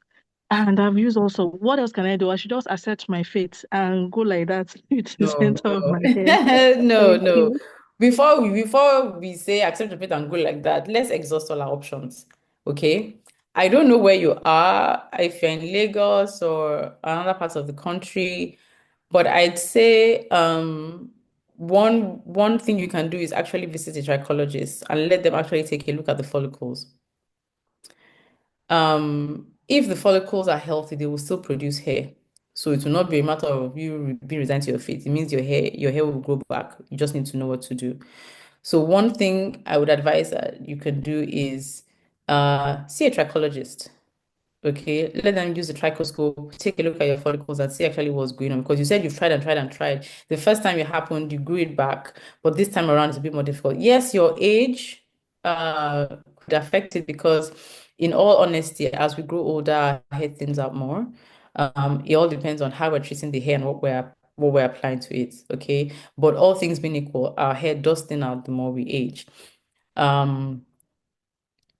And I've used also, what else can I do? I should just accept my fate and go like that with the No, center of no, my hair. no, Thank no. you. Before we say accept the fate and go like that, let's exhaust all our options. Okay. I don't know where you are, if you're in Lagos or another part of the country, but I'd say one thing you can do is actually visit a trichologist and let them actually take a look at the follicles. If the follicles are healthy, they will still produce hair. So it will not be a matter of you being resigned to your fate. It means your hair will grow back. You just need to know what to do. So one thing I would advise that you can do is see a trichologist. Okay, let them use the trichoscope, take a look at your follicles and see actually what's going on. Because you said you've tried and tried and tried. The first time it happened, you grew it back, but this time around it's a bit more difficult. Yes, your age could affect it because, in all honesty, as we grow older, our hair thins out more. It all depends on how we're treating the hair and what we're applying to it. Okay, but all things being equal, our hair does thin out the more we age. Um,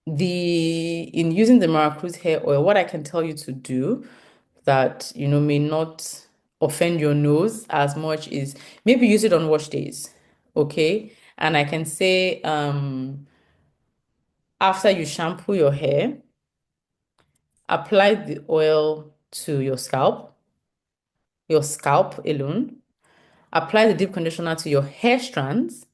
in using the Maracruz hair oil, what I can tell you to do that may not offend your nose as much is maybe use it on wash days, okay? And I can say after you shampoo your hair, apply the oil to your scalp alone. Apply the deep conditioner to your hair strands.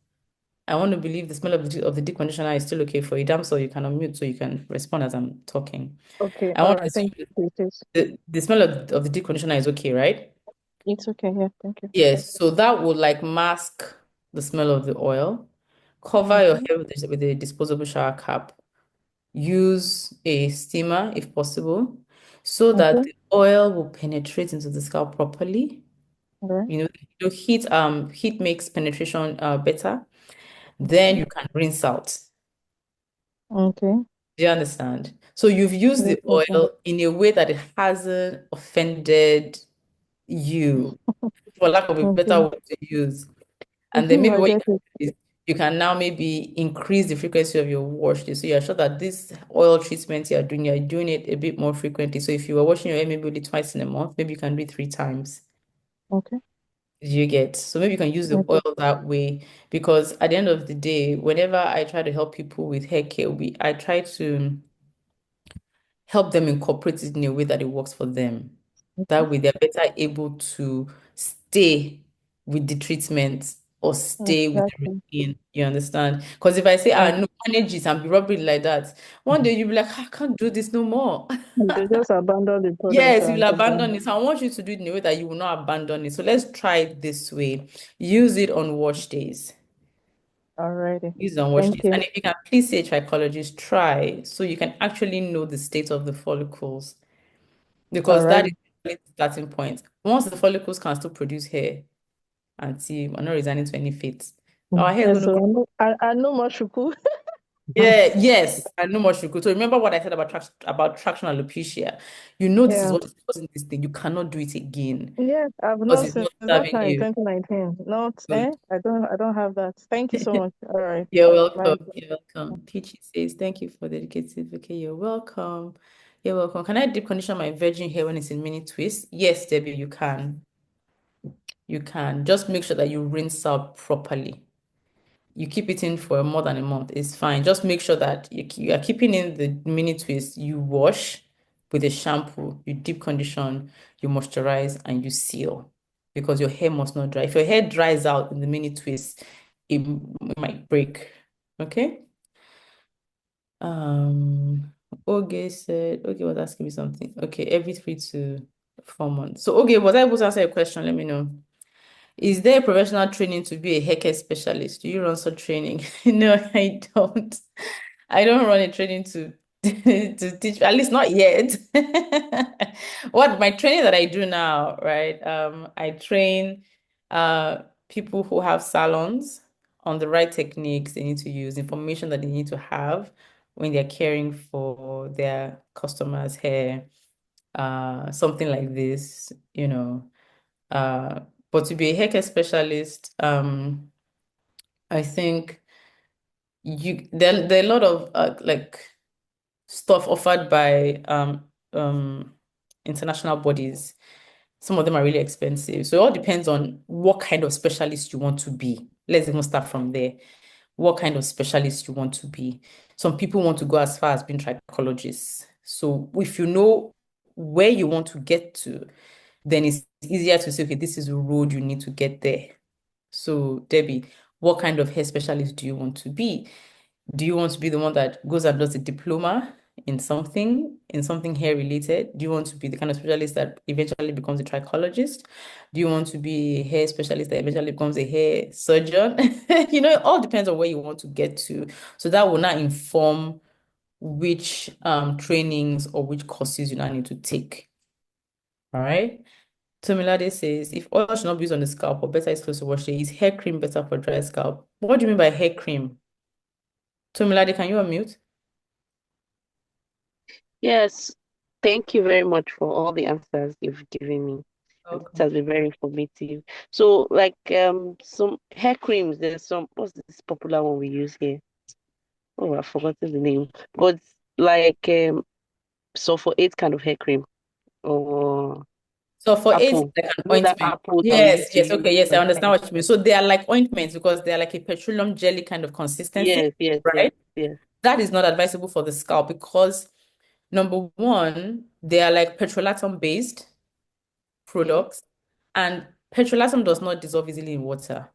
I want to believe the smell of the deep conditioner is still okay for you. Damn, so you can unmute so you can respond as I'm talking. Okay. I All want to right. Thank assume you. It is. the smell of the deep conditioner is okay, right? It's okay. Yeah. Thank you. Yes, so that would like mask the smell of the oil. Cover your Okay. hair with a disposable shower cap. Use a steamer if possible, so that Okay. the oil will penetrate into the scalp properly. All right. Heat makes penetration better. Then Okay. you can rinse out. Okay. Do you understand? So you've used Yes. the Okay. oil in a way that it hasn't offended you, for lack of a better Okay. word to use. And then Mhm, maybe I what you get can it. do is You can now maybe increase the frequency of your wash day. So you're sure that this oil treatment you're doing it a bit more frequently. So if you were washing your hair maybe only twice in a month, maybe you can do it 3 times. Okay. You get so maybe you can use the Okay. oil that way because at the end of the day, whenever I try to help people with hair care, I try to help them incorporate it in a way that it works for them. Okay. That way, they're better able to stay with the treatment or stay with the Exactly. routine. You understand? Because if I say, Yeah. no, manage it and be rubbish like that, one day you'll be like, I can't do this no more. They just abandon the product Yes, you and will abandon it. So I want you to do it in a way that you will not abandon it. So let's try it this way. Use it on wash days. alrighty. Use it on wash Thank days. And you. if you can please say trichologist, try so you can actually know the state of the follicles. Because that is Alrighty. the starting point. Once the follicles can still produce hair until we're not resigning to any fate, our hair is Yes, going to so come. I know more shuku. Yeah, yes, I know much you could. So remember what I said about traction alopecia. You know this is Yeah. what is causing this thing. You cannot do it again Yeah, I've because not it's since not that serving time, you. 2019. Not Good. I don't have that. Thank you so much. All right. You're Bye. welcome. You're welcome. Peachy says, thank you for dedicated. Okay, you're welcome. You're welcome. Can I deep condition my virgin hair when it's in mini twist? Yes, Debbie, you can. You can. Just make sure that you rinse out properly. You keep it in for more than a month, it's fine. Just make sure that you are keeping in the mini twist. You wash with a shampoo, you deep condition, you moisturize, and you seal because your hair must not dry. If your hair dries out in the mini twist, it might break. Okay. Oge said, Oge was asking me something. Okay, every 3 to 4 months. So, Oge, was I able to answer your question? Let me know. Is there professional training to be a haircare specialist? Do you run such training? No, I don't. I don't run a training to to teach, at least not yet. What my training that I do now, right? I train uh people who have salons on the right techniques they need to use, information that they need to have when they're caring for their customers' hair, something like this, you know. Uh, but to be a haircare specialist, I think there are a lot of like stuff offered by international bodies. Some of them are really expensive. So it all depends on what kind of specialist you want to be. Let's even start from there. What kind of specialist you want to be. Some people want to go as far as being trichologists. So if you know where you want to get to, then it's easier to say, okay, this is the road you need to get there. So, Debbie, what kind of hair specialist do you want to be? Do you want to be the one that goes and does a diploma in something hair related? Do you want to be the kind of specialist that eventually becomes a trichologist? Do you want to be a hair specialist that eventually becomes a hair surgeon? It all depends on where you want to get to. So that will now inform which trainings or which courses you now need to take. All right. Tomilade says, if oil should not be used on the scalp or better is close to wash day, is hair cream better for dry scalp? What do you mean by hair cream? Tomilade, can you unmute? Yes, thank you very much for all the answers you've given me. And this Welcome. has been very informative. So, like some hair creams, there's some what's this popular one we use here? Oh, I've forgotten the name. But like so for eight kind of hair cream or So for AIDS, apple. it's like an You know that ointment. apple that we Yes, used to yes, use okay, yes, I understand sometimes. what you mean. So they are like ointments because they are like a petroleum jelly kind of consistency, Yes, yes, yes, right? yes. That is not advisable for the scalp because number one, they are like petrolatum based Okay. products, and petrolatum does not dissolve easily in water.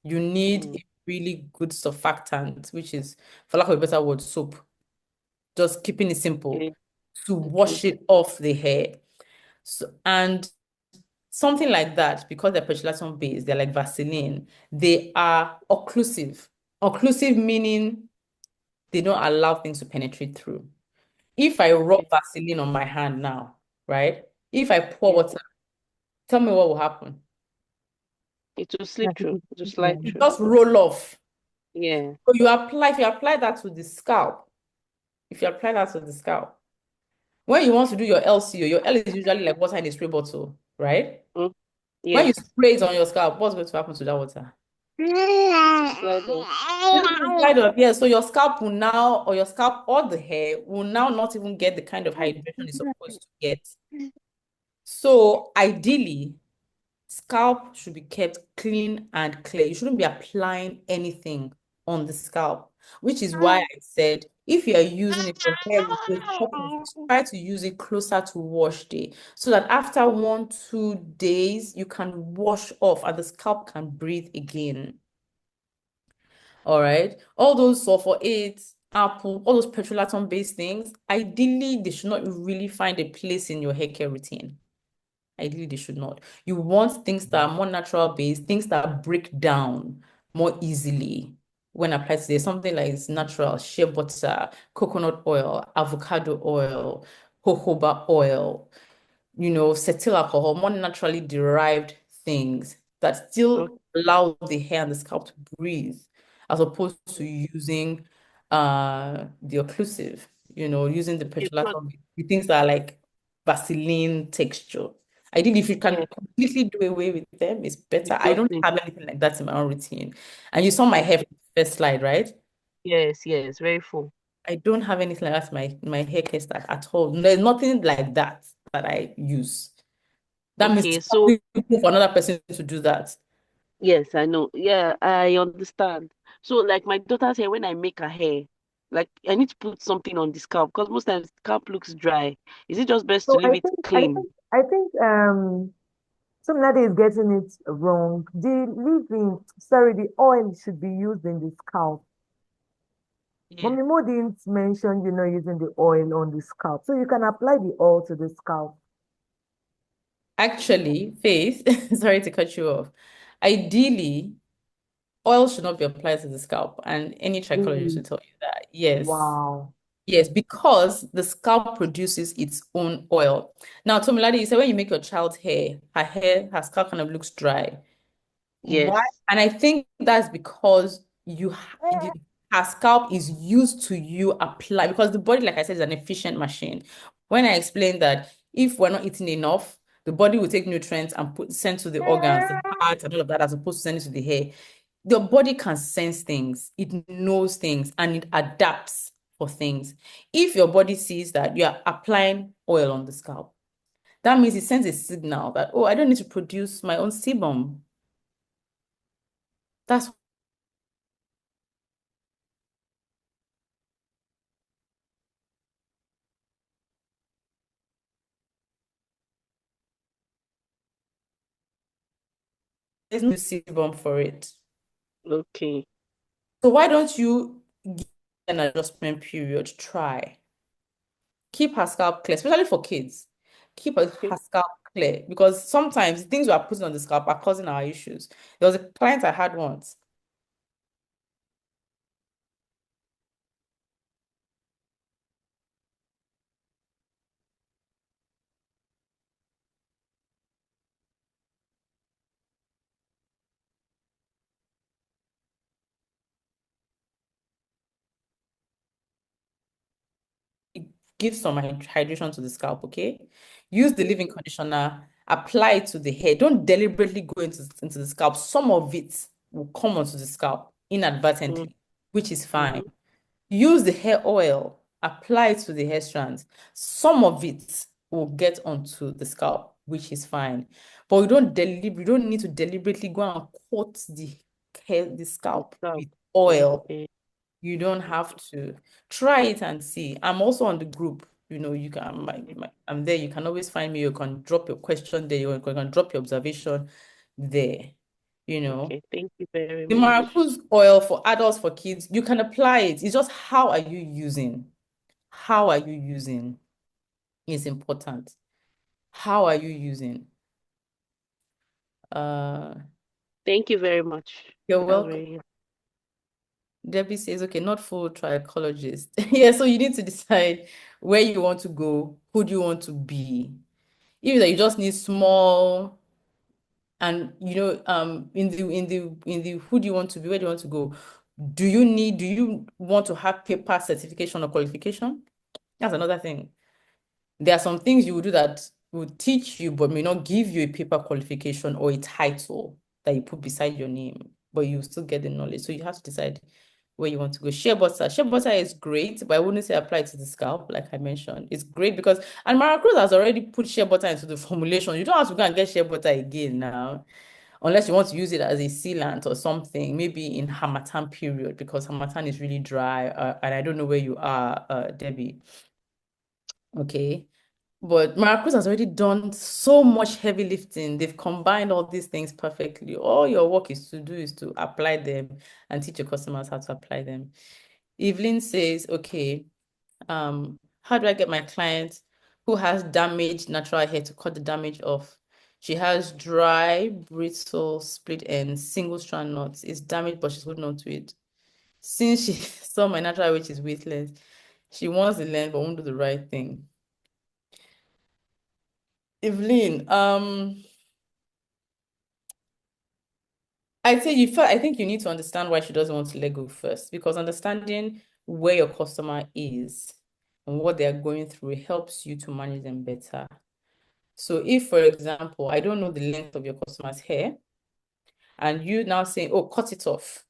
You need Mm, a really good surfactant, which is, for lack of a better word, soap. Just keeping it simple okay, to okay, wash it off the hair. So, and something like that, because they're petrolatum based, they're like Vaseline, they are occlusive. Occlusive meaning they don't allow things to penetrate through. If I rub okay. Vaseline on my hand now, right? If I pour Yeah. water, tell me what will happen. It will Yeah. slip through, it will slide It through. just roll off. Yeah. So if you apply that to the scalp, if you apply that to the scalp, when you want to do your LCO, your L is usually like water in a spray bottle, right? Mm, When you yes. spray it on your scalp, what's going to happen to that water? Slide off. This is kind of, yeah, so your scalp will now, or your scalp or the hair will now not even get the kind of hydration it's supposed to get. So ideally, scalp should be kept clean and clear. You shouldn't be applying anything on the scalp, which is why I said if you are using it for hair replacement, try to use it closer to wash day so that after 1, 2 days, you can wash off and the scalp can breathe again. All right. All those sulfur eights, apple, all those petrolatum based things, ideally, they should not really find a place in your hair care routine. Ideally, they should not. You want things that are more natural based, things that break down more easily when applied to there's something like it's natural, shea butter, coconut oil, avocado oil, jojoba oil, cetyl alcohol, more naturally derived things that Okay. still allow the hair and the scalp to breathe, as opposed to using the occlusive, using the Because petrolatum, the things that are like Vaseline texture. I think if you yeah, can completely do away with them, it's you better. I just don't need have anything like that in my own routine. And you saw my hair from the first slide, right? yes, yes, very full. I don't have anything like that in my hair care stack at all. There's nothing like that that I use. That means Okay, it's so not for another person to do that. yes, I know. Yeah, I understand. So like my daughter's hair, when I make her hair, like I need to put something on the scalp because most times scalp looks dry. Is it just best to So leave it clean? I think somebody is getting it wrong. The oil should be used in the scalp. Yeah. Mommy Mo didn't mention, using the oil on the scalp. So you can apply the oil to the scalp. Actually, Faith, sorry to cut you off. Ideally, oil should not be applied to the scalp, and any trichologist will Really? tell you that. Yes. Wow. Yes, because the scalp produces its own oil. Now, Tomilade, you said when you make your child's hair, her scalp kind of looks dry. Why? Yes. And I think that's because her scalp is used to you apply because the body, like I said, is an efficient machine. When I explained that if we're not eating enough, the body will take nutrients and send to the organs, the heart, and all of that, as opposed to sending to the hair. The body can sense things, it knows things, and it adapts for things. If your body sees that you are applying oil on the scalp, that means it sends a signal that, oh, I don't need to produce my own sebum. That's there's no sebum for it. Okay. So why don't you give an adjustment period? Try. Keep her scalp clear, especially for kids. Keep Okay. her scalp clear because sometimes things we are putting on the scalp are causing our issues. There was a client I had once. It gives some hydration to the scalp, okay? Use the leave-in conditioner, apply it to the hair. Don't deliberately go into the scalp. Some of it will come onto the scalp inadvertently, which is fine. Mm-hmm. Use the hair oil, apply it to the hair strands. Some of it will get onto the scalp, which is fine. But we don't need to deliberately go and coat the scalp So, with oil. okay. You don't have to. Try it and see. I'm also on the group. You can, I'm there. You can always find me. You can drop your question there. You can drop your observation there. You know. Okay. Thank you very The much. maracas oil for adults, for kids, you can apply it. It's just how are you using? How are you using is important. How are you using? Uh, Thank you very much. you're That was welcome. very Debbie says, okay, not full trichologist. Yeah, so you need to decide where you want to go, who do you want to be. Even that you just need small and in the who do you want to be, where do you want to go? Do you want to have paper certification or qualification? That's another thing. There are some things you will do that will teach you, but may not give you a paper qualification or a title that you put beside your name. but you still get the knowledge. So you have to decide where you want to go. Shea butter. Shea butter is great, but I wouldn't say apply it to the scalp, like I mentioned. It's great because, and Maracruz has already put shea butter into the formulation. You don't have to go and get shea butter again now, unless you want to use it as a sealant or something, maybe in Harmattan period, because Harmattan is really dry. And I don't know where you are, Debbie. Okay. But Maracruz has already done so much heavy lifting. They've combined all these things perfectly. All your work is to do is to apply them and teach your customers how to apply them. Evelyn says, okay, how do I get my client who has damaged natural hair to cut the damage off? She has dry, brittle, split ends, single strand knots. It's damaged, but she's holding on to it. Since she saw my natural hair, which is weightless, she wants the length but won't do the right thing. Evelyn, I think you need to understand why she doesn't want to let go first, because understanding where your customer is and what they are going through helps you to manage them better. So if, for example, I don't know the length of your customer's hair, and you now saying, oh, cut it off,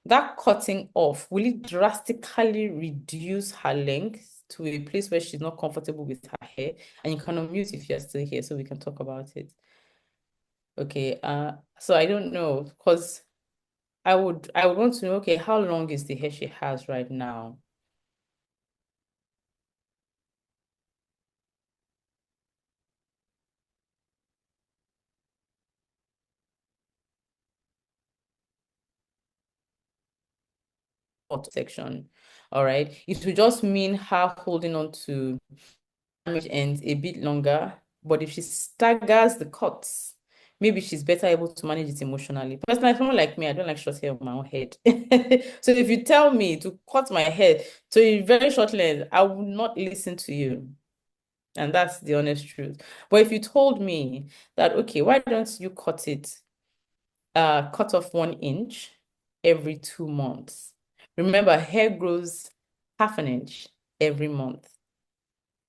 that cutting off, will it drastically reduce her length to a place where she's not comfortable with her hair? And you can unmute if you're still here so we can talk about it. Okay, so I don't know, because I would want to know, okay, how long is the hair she has right now? Section. All right. It will just mean her holding on to damage ends a bit longer. But if she staggers the cuts, maybe she's better able to manage it emotionally. Personally, someone like me, I don't like short hair on my own head. So if you tell me to cut my hair to a very short length, I will not listen to you. And that's the honest truth. But if you told me that, okay, why don't you cut off 1 inch every 2 months? Remember, hair grows half an inch every month.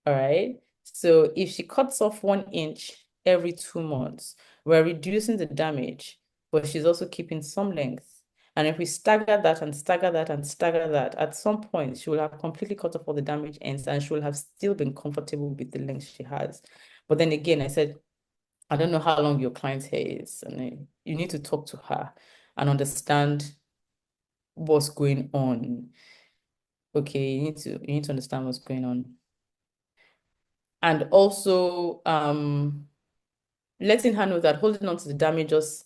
All right. So if she cuts off 1 inch every 2 months, we're reducing the damage, but she's also keeping some length. And if we stagger that and stagger that and stagger that, at some point she will have completely cut off all the damage ends and she will have still been comfortable with the length she has. But then again, I said, I don't know how long your client's hair is, and you need to talk to her and understand what's going on. Okay, you need to understand what's going on. And also letting her know that holding on to the damage just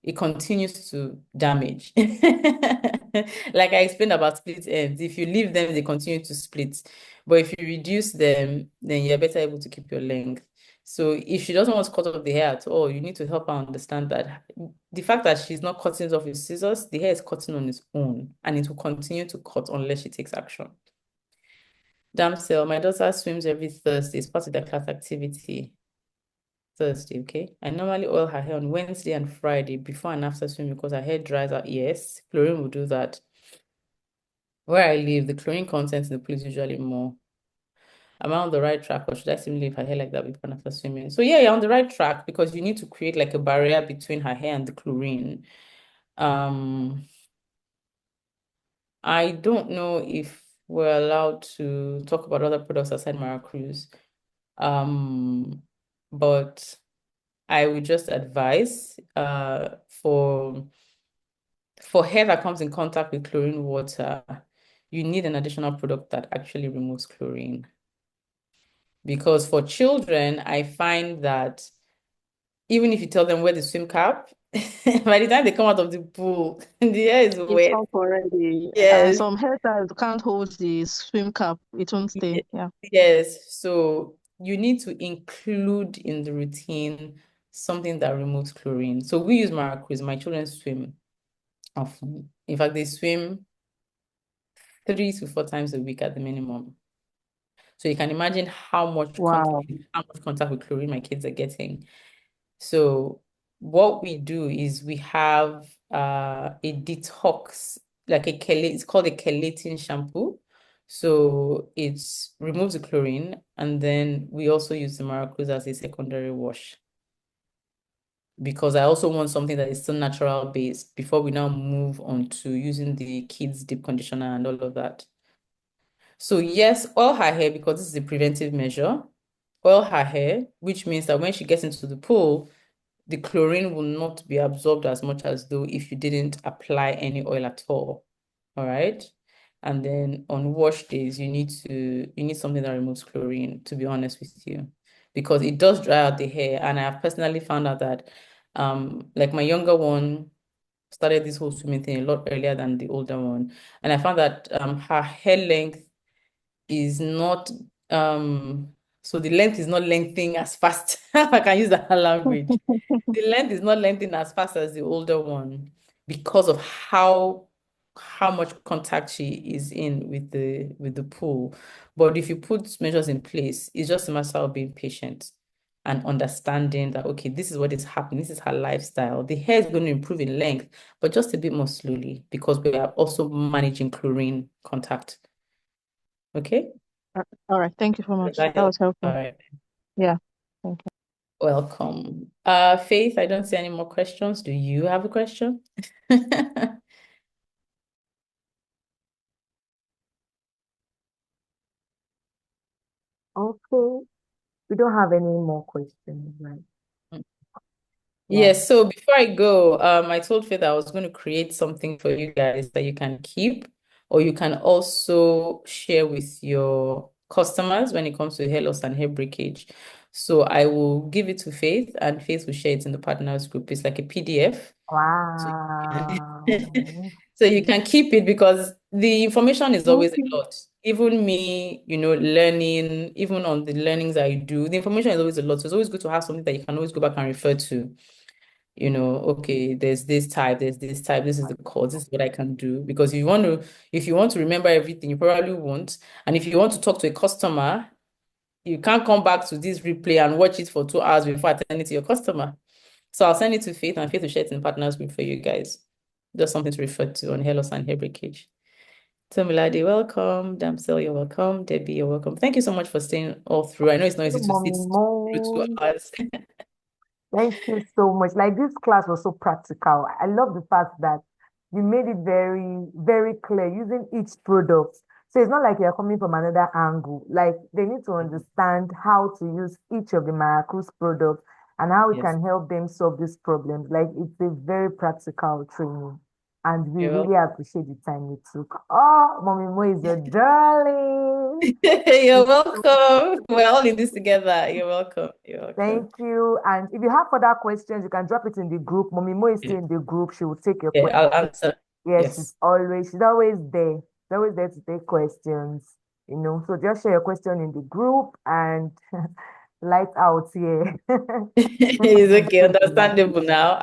it continues to damage. Like I explained about split ends. If you leave them, they continue to split. But if you reduce them, then you're better able to keep your length. So if she doesn't want to cut off the hair at all, you need to help her understand that the fact that she's not cutting it off with scissors, the hair is cutting on its own and it will continue to cut unless she takes action. Damsel, my daughter swims every Thursday. It's part of their class activity. Thursday, okay? I normally oil her hair on Wednesday and Friday before and after swimming because her hair dries out. Yes, chlorine will do that. Where I live, the chlorine content in the pool is usually more. Am I on the right track, or should I simply leave her hair like that before and after swimming? So yeah, you're on the right track because you need to create like a barrier between her hair and the chlorine. I don't know if we're allowed to talk about other products outside Maracruz. But I would just advise for hair that comes in contact with chlorine water, you need an additional product that actually removes chlorine. Because for children, I find that even if you tell them wear the swim cap, by the time they come out of the pool, the hair is It's wet. up already. And Yes. some hairstyles can't hold the swim cap. It won't stay. Yeah. Yes. So you need to include in the routine something that removes chlorine. So we use Maracruz. My children swim often. In fact, they swim 3 to 4 times a week at the minimum. So you can imagine Wow. how much contact with chlorine my kids are getting. So what we do is we have a detox, like it's called a chelating shampoo. So it removes the chlorine, and then we also use the Maracruz as a secondary wash. because I also want something that is still natural based before we now move on to using the kids deep conditioner and all of that. So yes, oil her hair because this is a preventive measure. Oil her hair, which means that when she gets into the pool, the chlorine will not be absorbed as much as though if you didn't apply any oil at all. All right. And then on wash days, you need something that removes chlorine, to be honest with you, because it does dry out the hair. And I have personally found out that like my younger one started this whole swimming thing a lot earlier than the older one. And I found that her hair length is not so the length is not lengthening as fast. I can use that language. The length is not lengthening as fast as the older one because of how much contact she is in with the pool. But if you put measures in place, it's just a matter of being patient and understanding that okay, this is what is happening, this is her lifestyle. The hair is going to improve in length, but just a bit more slowly because we are also managing chlorine contact. Okay. All right. Thank you so Does much. that That help? was All helpful. right. Yeah. Thank you. Welcome. Faith, I don't see any more questions. Do you have a question? Okay. We don't have any more questions, right? Yeah. Yes, so before I go, I told Faith I was going to create something for you guys that you can keep, or you can also share with your customers when it comes to hair loss and hair breakage. So I will give it to Faith, and Faith will share it in the partners group. It's like a PDF. So you Wow. so you can keep it because the information is Thank always a you. lot. Even me, learning, even on the learnings I do, the information is always a lot. So it's always good to have something that you can always go back and refer to. Okay, there's this type, this is the course, this is what I can do. Because if you want to remember everything, you probably won't. And if you want to talk to a customer, you can't come back to this replay and watch it for 2 hours before attending to your customer. So I'll send it to Faith, and Faith will share it in partners group for you guys. Just something to refer to on hair loss and hair breakage. Tomilade, welcome. Damsel, you're welcome. Debbie, you're welcome. Thank you so much for staying all through. I know it's not easy to Mommy sit through two Mo. hours. Thank you so much. Like this class was so practical. I love the fact that you made it very, very clear using each product. So it's not like you're coming from another angle. Like they need to understand how to use each of the Maracruz products and how it Yes, can help them solve these problems. Like it's a very practical training. And we you're really welcome. appreciate the time you took. Oh, Mommy Mo is your darling. You're welcome. We're all in this together. You're welcome. You're welcome. Thank you. And if you have further questions, you can drop it in the group. Mommy Mo is still in the group. She will take your Yeah, questions. I'll answer. Yes, Yes. she's always there. She's always there to take questions, So just share your question in the group and light out here. Thank It's you okay, so much. understandable now.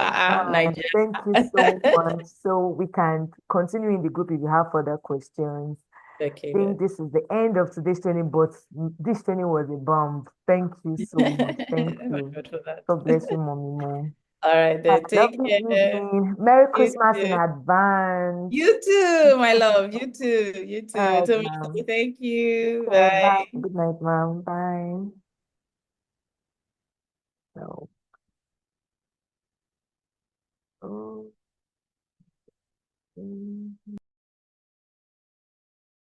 Nigeria. Thank you so much. So we can continue in the group if you have further questions. Okay, I think then. this is the end of today's training, but this training was a bomb. Thank you so much. Thank Oh my you. God for that. God bless you, Mommy Mo. All right, Have then. a Take lovely care. evening. Merry You Christmas in too. advance. You too, my love. You too. You All too. right, So, ma'am. thank you. Bye. Bye. Good night, ma'am. Bye. So, oh, mm.